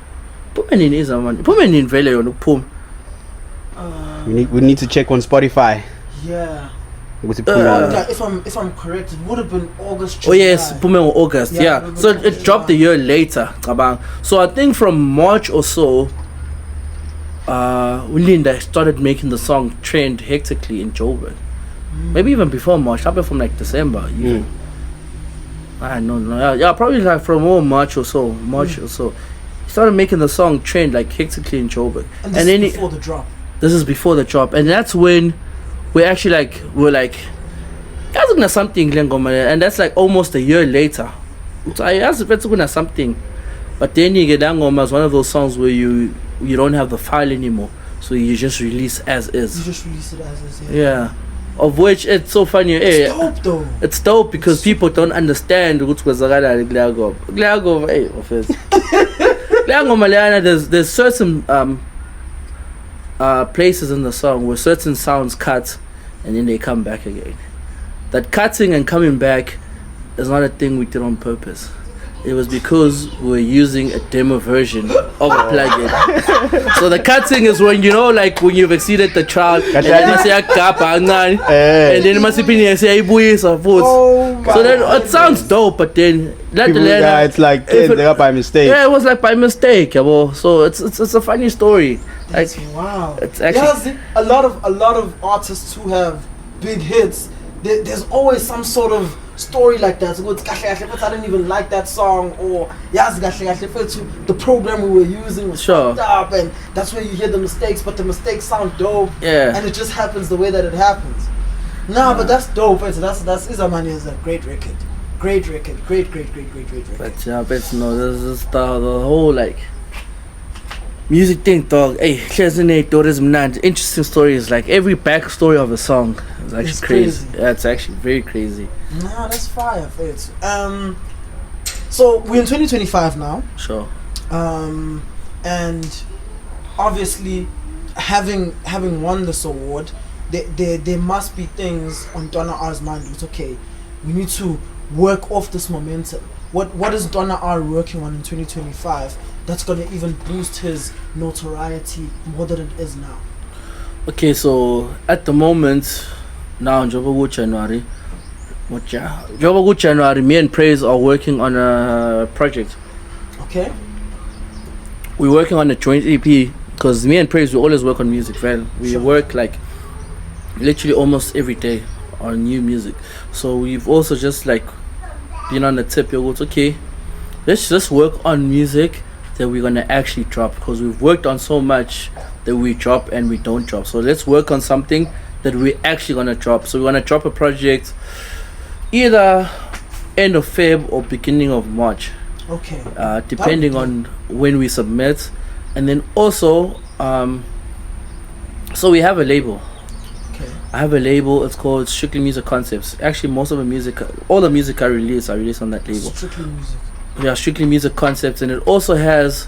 Put me in Vele on the Pum. We need to check on Spotify. Yeah. If I'm correct, it would have been August. July. Oh yes, Pume August. Yeah. So it dropped a year later. So I think from March or so, Linda started making the song trend hectically in Joburg. Maybe even before March, probably from like December. I don't know. Yeah, probably like from March or so. He started making the song trend like hectically in Joburg. And this is before the drop. This is before the drop, and that's when we actually we're like, something, and that's like almost a year later. So I asked if it's gonna something, but then you get Ngoma is one of those songs where you don't have the file anymore, so you just release as is. You just release it as is. Yeah. Of which it's so funny. It's dope though. It's dope because people don't understand what's there's certain places in the song where certain sounds cut and then they come back again. That cutting and coming back is not a thing we did on purpose. It was because we're using a demo version of a plugin. So the cutting is when, like when you've exceeded the trial and then you say and then you must say so then it sounds dope, but then it's like by mistake. Yeah, it was like by mistake. So it's a funny story. Wow. It's actually a lot of artists who have big hits there's always some sort of story like that. So it's I didn't even like that song, or the program we were using was fucked up, and that's where you hear the mistakes, but the mistakes sound dope. Yeah. And it just happens the way that it happens. Nah, but that's dope. That's Izamani is a great record. Great record. Great record. But yeah, but no, this is the whole like music thing, dog. Hey, interesting stories. Like every backstory of a song is actually It's crazy. crazy. Yeah, it's actually very crazy. Nah, that's fire, Fitz. So we're in 2025 now. Sure. And obviously, having won this award, there must be things on Donna R's mind. It's okay. We need to work off this momentum. What is Donna R working on in 2025 that's gonna even boost his notoriety more than it is now? Okay, so at the moment, now in January, me and Praise are working on a project. Okay. We're working on a joint EP because me and Praise, we always work on music, right? We work like literally almost every day on new music. So we've also just like been on the tip. Okay, let's just work on music that we're gonna actually drop, because we've worked on so much that we drop and we don't drop. So let's work on something that we're actually gonna drop. So we're gonna drop a project either end of Feb or beginning of March. Okay. Depending on when we submit. And then also so we have a label. Okay. I have a label. It's called Strictly Music Concepts. Actually, most of the music, all the music I release on that label. Strictly Music. Yeah, Strictly Music Concepts, and it also has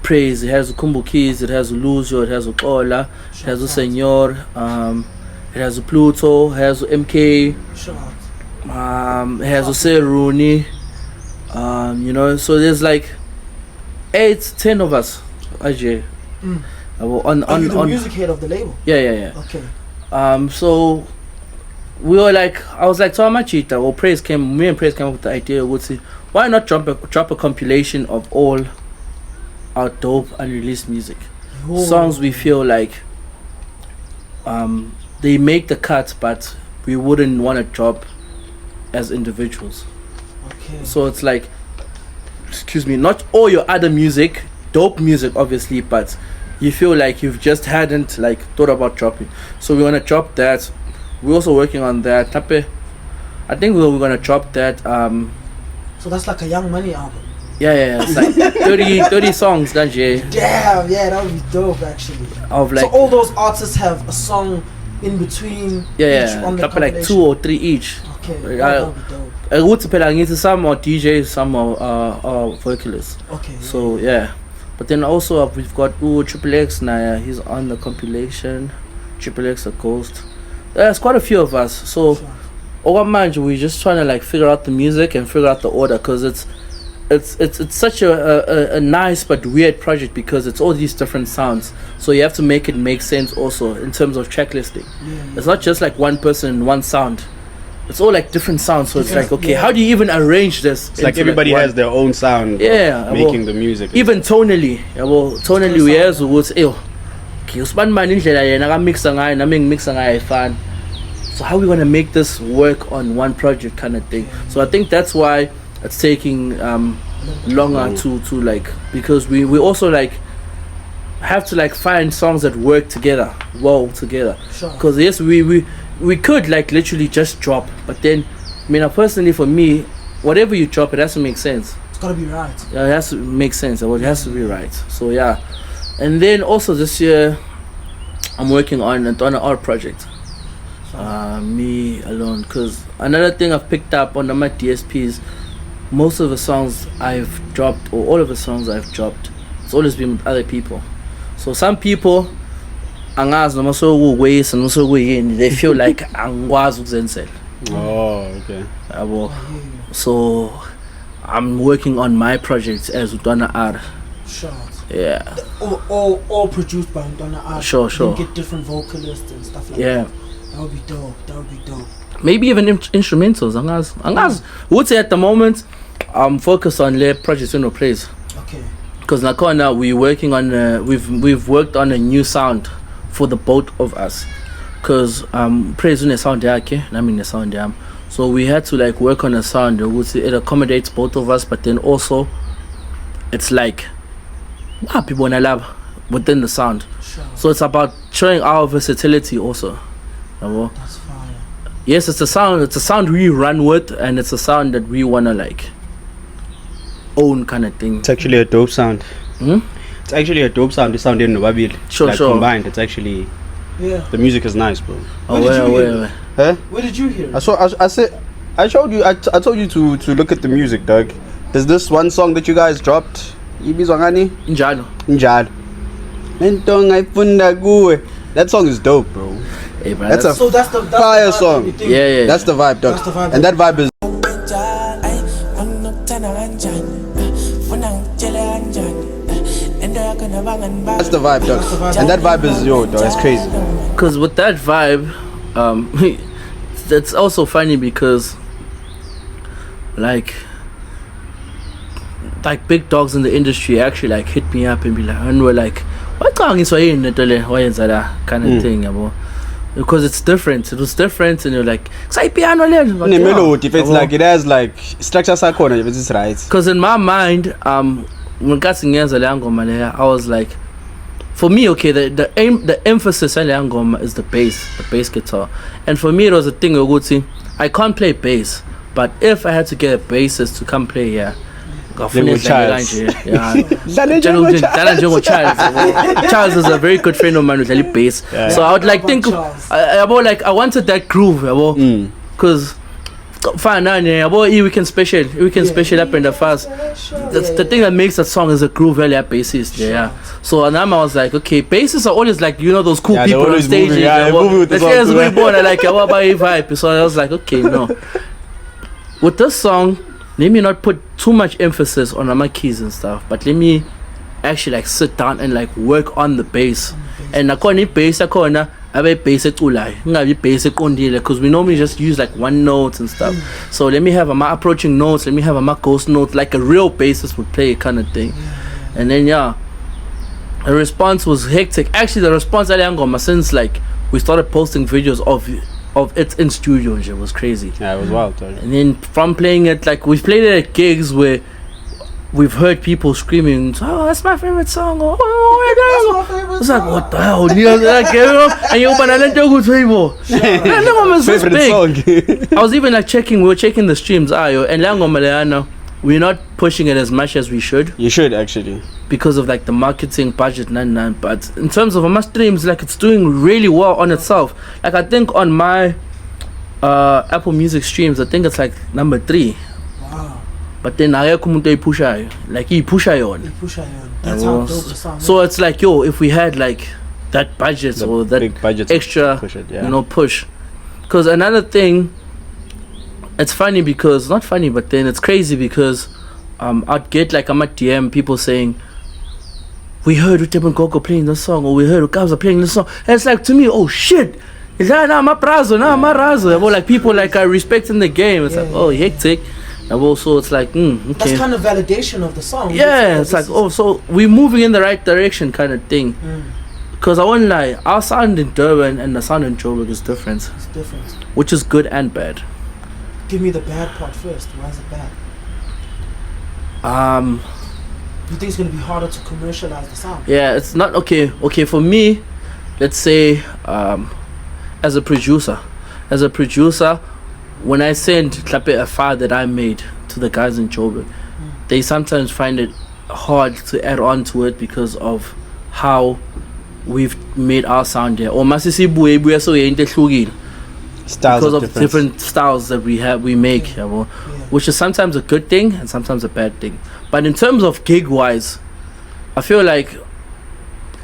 Praise, it has Kumbu Keys, it has Luzio, it has Ola, it has Senor, it has Pluto, it has MK, it has Seruni, you know. So there's like 8-10 of us. Ajay. Are you the music head of the label? Yeah. Okay. So we were like, I was like, so me and Praise came up with the idea, would say, why not drop a compilation of all our dope unreleased music, songs we feel like they make the cut, but we wouldn't want to drop as individuals. Okay. So it's like, excuse me, not all your other music, dope music obviously, but you feel like you've just hadn't like thought about dropping. So we want to drop that. We're also working on that. I think we're gonna drop that. So that's like a Young Money album. Yeah. It's like 30 songs. Damn, yeah, that would be dope actually. Of like, so all those artists have a song in between. Yeah. On the Like 2 or 3 each. Okay. That would be dope. Some are DJs, some are vocalists. Okay. So yeah. But then also we've got Triple X Naya. He's on the compilation. Triple X, a Ghost. There's quite a few of us. So over mind, we're just trying to like figure out the music and figure out the order, because it's such a nice but weird project, because it's all these different sounds. So you have to make it make sense also in terms of track listing. It's not just like one person, one sound. It's all like different sounds. So it's like, okay, how do you even arrange this? It's like everybody has their own sound. Yeah, making the music. Even tonally. Tonally we have to say, okay, usman man indlela yena ka mixa ngayo nami ngimixa ngayo ayifani. So how are we gonna make this work on one project kind of thing? So I think that's why it's taking longer to like, because we also like have to like find songs that work together well together. Because yes, we could like literally just drop, but then I mean personally for me, whatever you drop, it has to make sense. It's gotta be right. Yeah, it has to make sense. It has to be right. So yeah. And then also this year I'm working on a Donna R project. Me alone, because another thing I've picked up on my DSPs, most of the songs I've dropped, or all of the songs I've dropped, it's always been with other people. So some people they feel like okay. So I'm working on my project as Donna R. Yeah. All produced by Donna R. Sure. You get different vocalists and stuff like that. That would be dope. Maybe even instrumentals. Angas. Would say at the moment I'm focused on the project in place. Okay. Because now we're working on we've worked on a new sound for the both of us. because praise une sound yakhe nami ne sound yami, so we had to like work on a sound ukuthi it accommodates both of us, but then also it's like people love within the sound. So it's about showing our versatility also. That's fire. Yes, it's a sound we run with, and it's a sound that we wanna like own kind of thing. It's actually a dope sound. It's actually a dope sound. The sound in Nobabili. Sure. Combined, it's actually the music is nice, bro. Where? Huh? Where did you hear it? I told you to look at the music, dog. There's this one song that you guys dropped. Njalo. That song is dope, bro. Hey, bro, That's that's the fire vibe song. you think. Yeah. That's the vibe, dog. That's the vibe. And that vibe is. That's the vibe, dog. And that vibe is dog. It's crazy. Because with that vibe, that's also funny because like big dogs in the industry actually like hit me up and be like, and we're like, why kind of thing, yabo? Because it's different. It was different, and you're like, say piano then. The melody, it's like it has like structure sakona, if it's right. Because in my mind, when I was like, for me, okay, the emphasis on Ngoma is the bass guitar, and for me it was a thing of good thing. I can't play bass, but if I had to get a bassist to come play here, Charles is a very good friend of mine with bass, so I would like think I wanted that groove, because fine, we can special up in the fast. That's the thing that makes that song is a groove, really, bassist. So now I was like, okay, bassists are always like, you know, those cool people on stage. The chairs we born, I like what about your vibe? So I was like, okay, no. With this song, let me not put too much emphasis on my keys and stuff, but let me actually like sit down and like work on the bass. And akona bass akona abe bass eculay ngabe bass eqondile, because we normally just use like one note and stuff. So let me have my approaching notes, let me have my ghost notes like a real bassist would play kind of thing. And then the response was hectic. Actually the response at Ngoma since like we started posting videos of it in studio and shit was crazy. Yeah, it was wild. And then from playing it, like we've played it at gigs where we've heard people screaming, "Oh, that's my favorite song!" Oh, it's like, what the hell? You know, like, and you open a big. I was even like we were checking the streams, and we're not pushing it as much as we should. You should actually, because of like the marketing budget, but in terms of my streams, like it's doing really well on itself. Like I think on my Apple Music streams, I think it's like number 3. Wow. But then I push on. That's how dope the song is. So it's like, yo, if we had like that budget or that big budget extra push it, push. Because another thing, it's funny because not funny, but then it's crazy because I'd get like I'm at DM people saying, we heard Utep and Coco playing this song, or we heard Ukabza playing this song, and it's like, to me, oh shit, is that my prazo, my razo? Like people like are respecting the game. It's like, oh, hectic. And also it's like, okay. That's kind of validation of the song. Yeah, it's like, oh, so we're moving in the right direction kind of thing. Because I won't lie, our sound in Durban and the sound in Joburg is different. It's different. Which is good and bad. Give me the bad part first. Why is it bad? You think it's going to be harder to commercialize the sound? Yeah, it's not okay for me. Let's say as a producer, when I send a file that I made to the guys in Joburg, they sometimes find it hard to add on to it because of how we've made our sound here. Or because of different styles that we make, which is sometimes a good thing and sometimes a bad thing. But in terms of gig wise, I feel like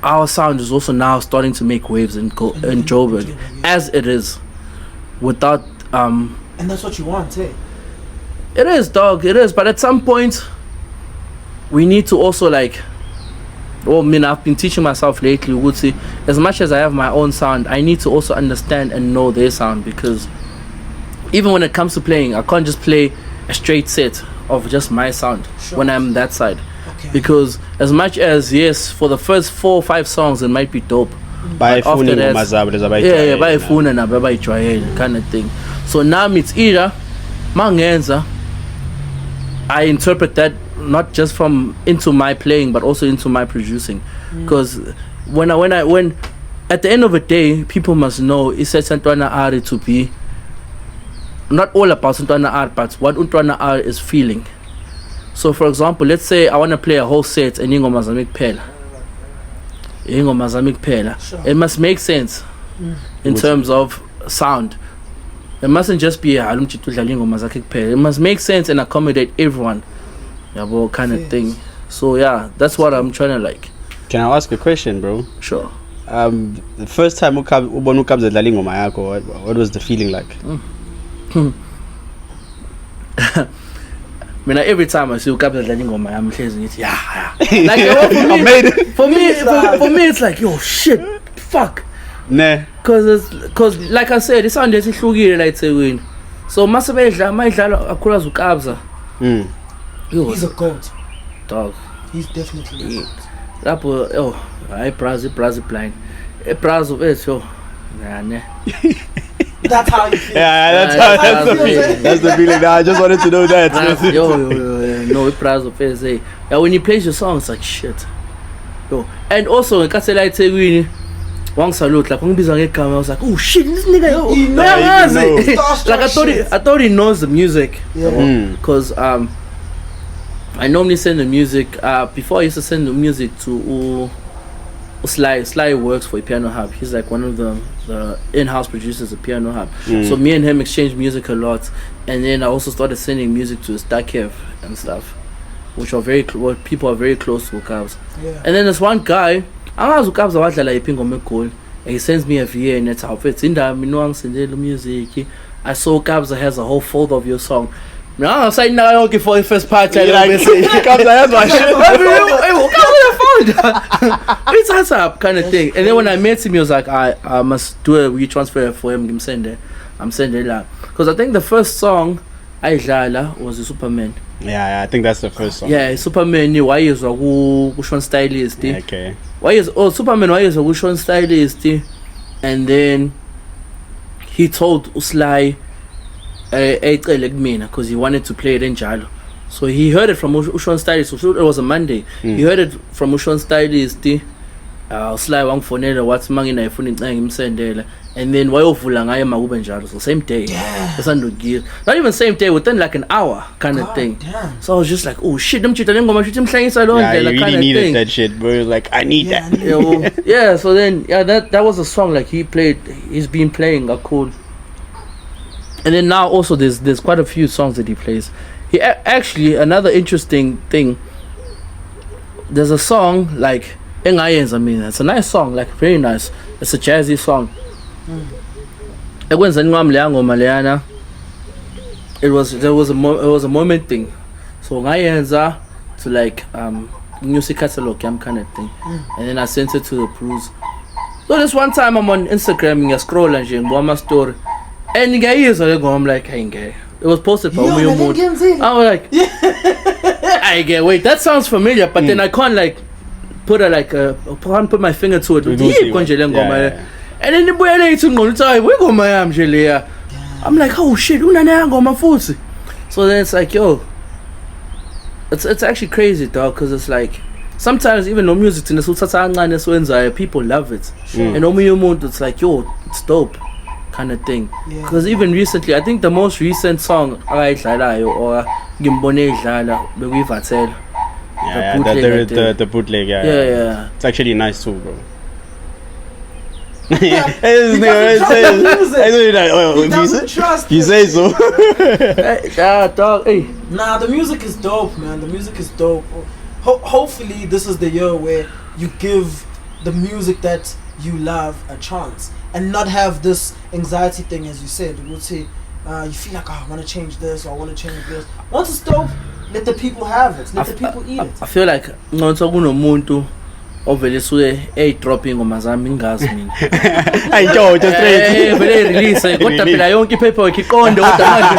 our sound is also now starting to make waves in Joburg, as it is, without and that's what you want, eh? It is, dog, it is. But at some point, we need to also like, I've been teaching myself lately, would say, as much as I have my own sound, I need to also understand and know their sound, because even when it comes to playing, I can't just play a straight set of just my sound when I'm that side. Because as much as, yes, for the first 4 or 5 songs it might be dope, bayifuna ingoma zabo leza bayijwayele. Yeah, bayifuna nabo bayijwayele kind of thing. So now it's either mangenza I interpret that not just from into my playing but also into my producing, because when at the end of the day people must know it's Santwana R to be not all about Santwana R but what Untwana R is feeling. So for example, let's say I want to play a whole set and ingoma zami kuphela. It must make sense in terms of sound. It mustn't just be it must make sense and accommodate everyone. Kind of thing. So yeah, that's what I'm trying to like. Can I ask a question, bro? Sure. The first time ubona ukabza dlala ingoma yakho, what was the feeling like? I mean, every time I see ukabza dlala ingoma yami hlezi ngithi yeah. Like for me it's like yo shit, fuck. Nah. Cause like I said, it's sound esihlukile la eThekwini. So mase mayidlala akhulaza ukabza. He's a goat. Dog. He's definitely a goat. Lapho Brazil blind. Brazil is yo. That's how you feel. Yeah, that's the feeling. Now I just wanted to know that. No, Brazil is yeah, when he plays your song it's like shit. Yo. And also nkathi la eThekwini salute like ungibiza ngegama I was like oh shit this nigga yo. Like I thought he knows the music. Yeah. Because I normally send the music before I used to send the music to Sly works for a Piano Hub. He's like one of the in-house producers of Piano Hub. So me and him exchange music a lot, and then I also started sending music to Stakev and stuff, which are people are very close to Ukabs. Yeah. And then there's one guy and he sends me a VA and it's how it's in there. Music. I saw Kabza has a whole folder of your song. No, I'm saying now okay for the first part. Kabza has my shit. It's up kind of thing. And then when I met him, he was like, I must do a WeTransfer for him. I'm sending that because I think the first song I dlala was the Superman. Yeah, I think that's the first song. Yeah, Superman. Why is which one stylist? Okay. Superman? Why is which one stylist? And then he told Uslai because he wanted to play it in Njalo. So he heard it from Ushwan Stylist. So it was a Monday. He heard it from Ushwan Stylist. Uslai wang fonela what's mangina ifuni ngimsendela. And then wayovula ngaye makube njalo. So same day. Yeah. Not even same day, within like an hour kind of thing. Damn. So I was just like, oh shit, them chita ngoma shoot him mhlangisa lo ndlela kind of thing. Yeah, you really needed that shit, bro. Like I need that. Yeah, so then that was a song like he's been playing a cool. And then now also there's quite a few songs that he plays. He actually another interesting thing. There's a song like Engayenza, I mean, it's a nice song, like very nice. It's a jazzy song. It was a moment thing. So Ngayenza to like music catalog kind of thing. And then I sent it to the Bruce. So this one time I'm on Instagram, I scroll and my story. And I'm like, I ain't gay. It was posted by Umu. I was like, I get wait, that sounds familiar, but then I can't like put my finger to it. And then the boy I'm like, oh shit, so then it's like, yo, it's actually crazy dog, because it's like sometimes even no music in the people love it. And it's like, yo, it's dope kind of thing. Because even recently, I think the most recent song or Gimbone Dlala, the bootleg, yeah. It's actually nice too, bro. You say so. Dog. Hey. Nah, the music is dope, man. The music is dope. Hopefully, this is the year where you give the music that you love a chance and not have this anxiety thing, as you said. You would say, you feel like, oh, I want to change this or I want to change this. Once it's dope, let the people have it. Let the people eat it. I feel like ovele dropping ngomazami ngazi mina ayinto just straight vele release kodwa phela yonke ipaperwork iqonde kodwa manje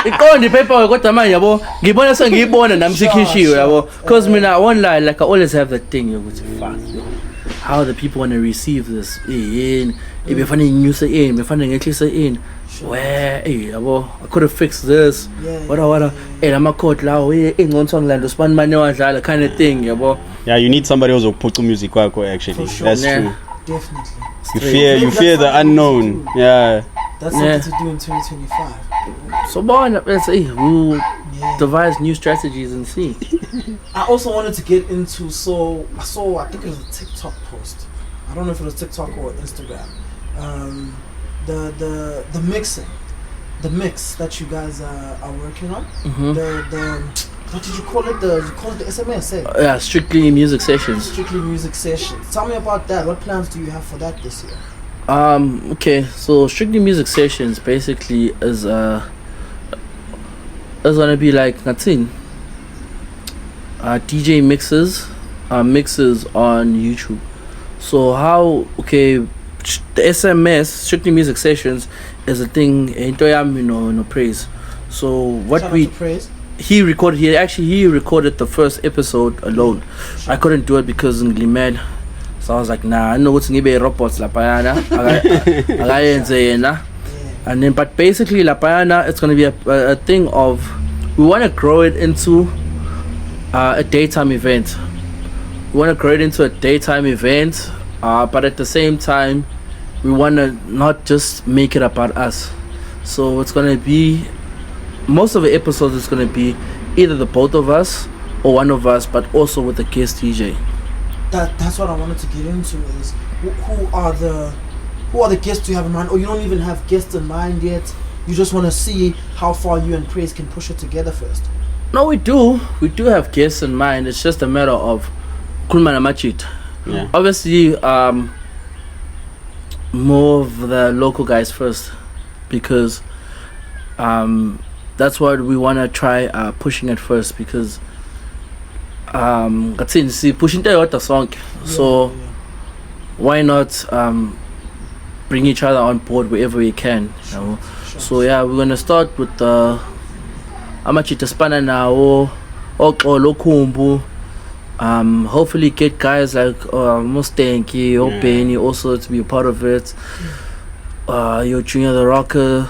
iqonde ipaperwork kodwa manje yabo ngibona sengiyibona nami sikhishiwe yabo because mina online like I always have that thing ukuthi fuck how the people want to receive this. If you're finding new say in, you're finding actually say in. Where I could have fixed this. What I'm a court now. In one song land to spend money on that kind of thing. Yeah, you need somebody else who put to music actually. Sure. That's true. Definitely. You fear the unknown. Yeah. That's something to do in 2025. So let's see. We'll devise new strategies and see. I also wanted to get into I think it was a TikTok post. I don't know if it was TikTok or Instagram. The mixing, the mix that you guys are working on. The what did you call it? You call it the SMS? Yeah, strictly music sessions. Strictly music sessions. Tell me about that. What plans do you have for that this year? Okay, so strictly music sessions basically is gonna be like nothing. DJ mixes on YouTube. So the SMS strictly music sessions is a thing no praise. So what Shout we out to Praise. he recorded the first episode alone. I couldn't do it because I'm mad. So I was like, nah, I know what's gonna be robots la payana. And then but basically la payana it's gonna be a thing of we wanna grow it into a daytime event. But at the same time we wanna not just make it about us. So it's gonna be most of the episodes is gonna be either the both of us or one of us, but also with a guest DJ. That's what I wanted to get into is who are the guests you have in mind, or you don't even have guests in mind yet. You just want to see how far you and Praise can push it together first. No, we do have guests in mind. It's just a matter of kulmana machit. Yeah. Obviously, more of the local guys first, because that's what we want to try pushing at first, because pushing the song. So why not bring each other on board wherever we can, you know? So yeah, we're gonna start with the amachita spana now or lokumbu. Hopefully get guys like Mustanky or Benny also to be a part of it. Your Junior the Rocker.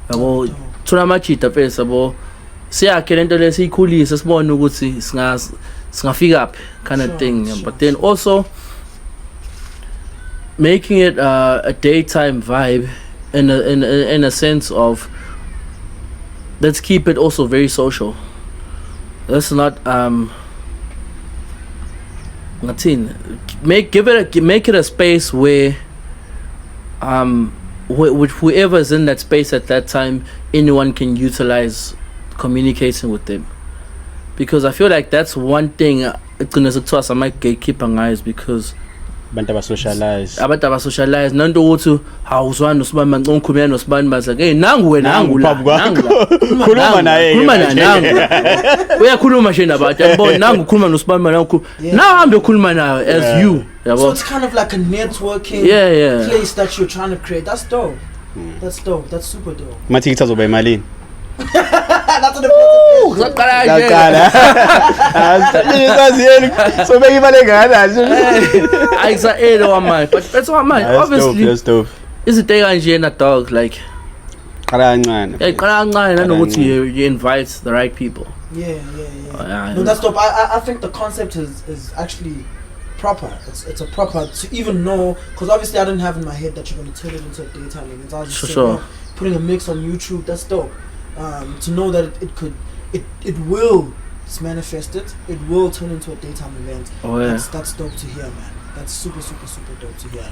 Tuna machita pesa bo. Siya kelento lesikhulisa sibone ukuthi singafika up kind of thing. But then also making it a daytime vibe in a sense of let's keep it also very social. Let's not make it a space where with whoever is in that space at that time, anyone can utilize communicating with them, because I feel like that's one thing it's gonna to us. I might gatekeep eyes because abantu abasocialize nanto ukuthi awuzwani nosibani manje ngikhuluma nosibani baza hey nangu wena nangu la khuluma naye uyakhuluma nje nabantu yabona nangu khuluma nosibani nangu nahambe khuluma naye as you yabo. So it's kind of like a networking place that you're trying to create. That's dope. That's dope. That's super dope. Mathikitha zoba emalini. That's what so maybe but that's what mine. Obviously, that's dope. Is it a dog like? You invite the right people. Yeah. No, that's dope. I think the concept is actually proper. It's a proper to even know, because obviously I didn't have in my head that you're going to turn it into a daytime event. I was just putting a mix on YouTube. That's dope. To know that it will manifest it will turn into a daytime event. That's dope to hear, man. That's super dope to hear.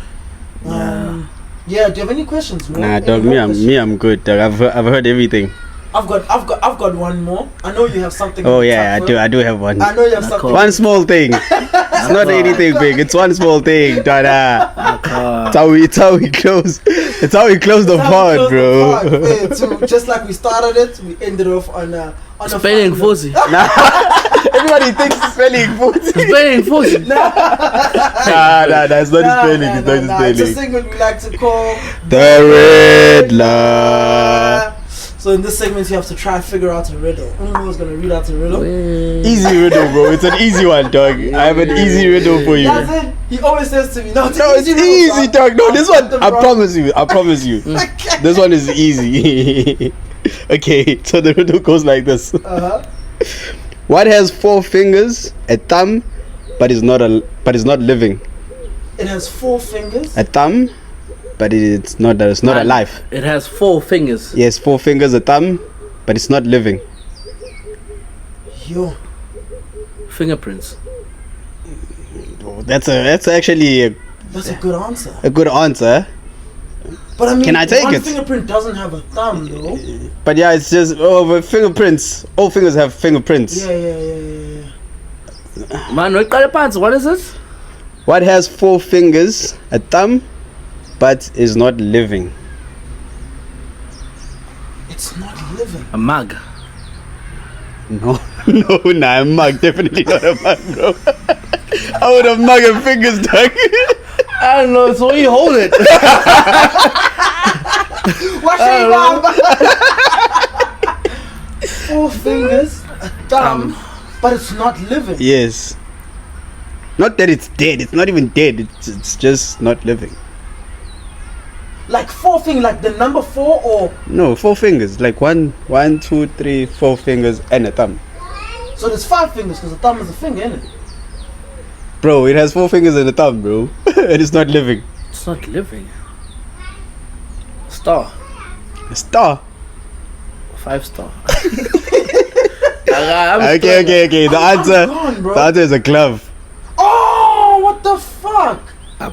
Do you have any questions? Nah, dog. I'm good, dog. I've heard everything. I've got one more. I know you have something. Oh yeah, I do have one. I know you have something. One small thing. It's not anything big. It's one small thing. It's how we close. It's how we close the pod, bro. So just like we started it, we ended off on a spelling fuzzy. Everybody thinks spelling fuzzy. Spelling fuzzy. Nah, that's not spelling. It's not spelling. It's a segment we like to call the Red Line. So So in this segment, you have to try and figure out a riddle. Who's gonna read out a riddle? Easy riddle, bro. It's an easy one, dog. I have an easy riddle for you. That's it. He always says to me, "No, No, it's easy, dog. No, this one, I promise you. I promise you. This one is easy. Okay, so the riddle goes like this. What has 4 fingers, a thumb, but is not living? It has 4 fingers. A thumb, but it's not alive. It has 4 fingers. Yes, 4 fingers, a thumb, but it's not living. Yo, Fingerprints. That's actually a good answer. a good answer. But I mean, Can I take one it? fingerprint doesn't have a thumb, though. But yeah, it's just but fingerprints. All fingers have fingerprints. Yeah. Man, what is it? What has 4 fingers, a thumb, but is not living? It's not living. A mug. No, a mug. Definitely not a mug, bro. I would have mug and fingers, dog. I don't know, so you hold it. What's your 4 fingers, a thumb, but it's not living. Yes. Not that it's dead. It's not even dead. It's just not living. Like 4 fingers, like the number 4, or No, 4 fingers. Like 1, 2, 3, 4 fingers and a thumb. so there's 5 fingers because the thumb is a finger, isn't it? Bro, it has 4 fingers and a thumb, bro. And it's not living. It's not living. Star. A star. 5 star. Okay. The answer. gone, bro. The answer is a glove. Oh, what the fuck?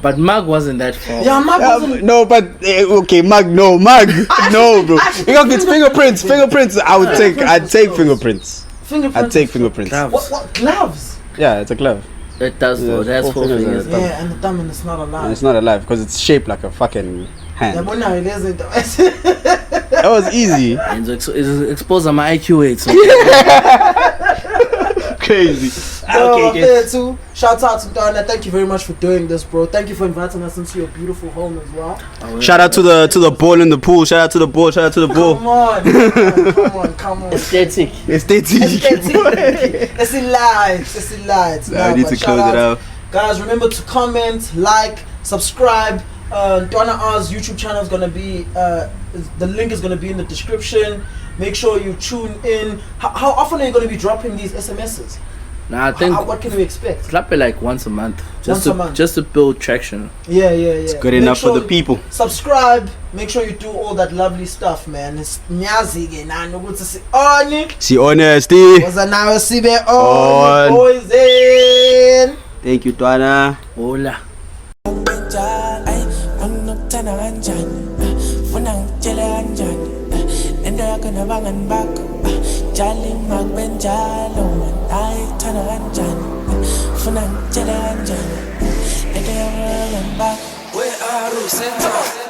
But mug wasn't that far. Yeah, my wasn't. No, but okay, mug. No, mug. No, bro. Because it's fingerprints. Fingerprints. I'd take fingerprints. Fingerprints. I'd take fingerprints. Gloves. What gloves? Yeah, it's a glove. It does though. Yeah, It has 4 4 fingers fingers. and a thumb. Yeah, and the thumb and it's not And alive. it's not alive because it's shaped like a fucking Yeah, hand. but now it isn't. That was easy. And expose my IQ weight. So. Crazy. Okay, there too. Shout out to Donna. Thank you very much for doing this, bro. Thank you for inviting us into your beautiful home as well. Shout out to the ball in the pool. Shout out to the ball. Shout out to the ball. Come on. Aesthetic. Aesthetic. It's in lights. I need to close it out. Guys, remember to comment, like, subscribe. Donna R's YouTube channel is gonna be the link is gonna be in the description. Make sure you tune in. How often are you gonna be dropping these SMSs? Nah, I think What can we expect? slap it like once a month. Once a month. Just to build traction. Yeah. It's Good enough for the people. Subscribe. Make sure you do all that lovely stuff, man. It's Nyazi again. I know what to say. On. See honesty. Was a now CB On. boys in. Thank you, Donna. Hola. Jali magbenjalo ay tanaranjan funang jalaranjan ede back we are center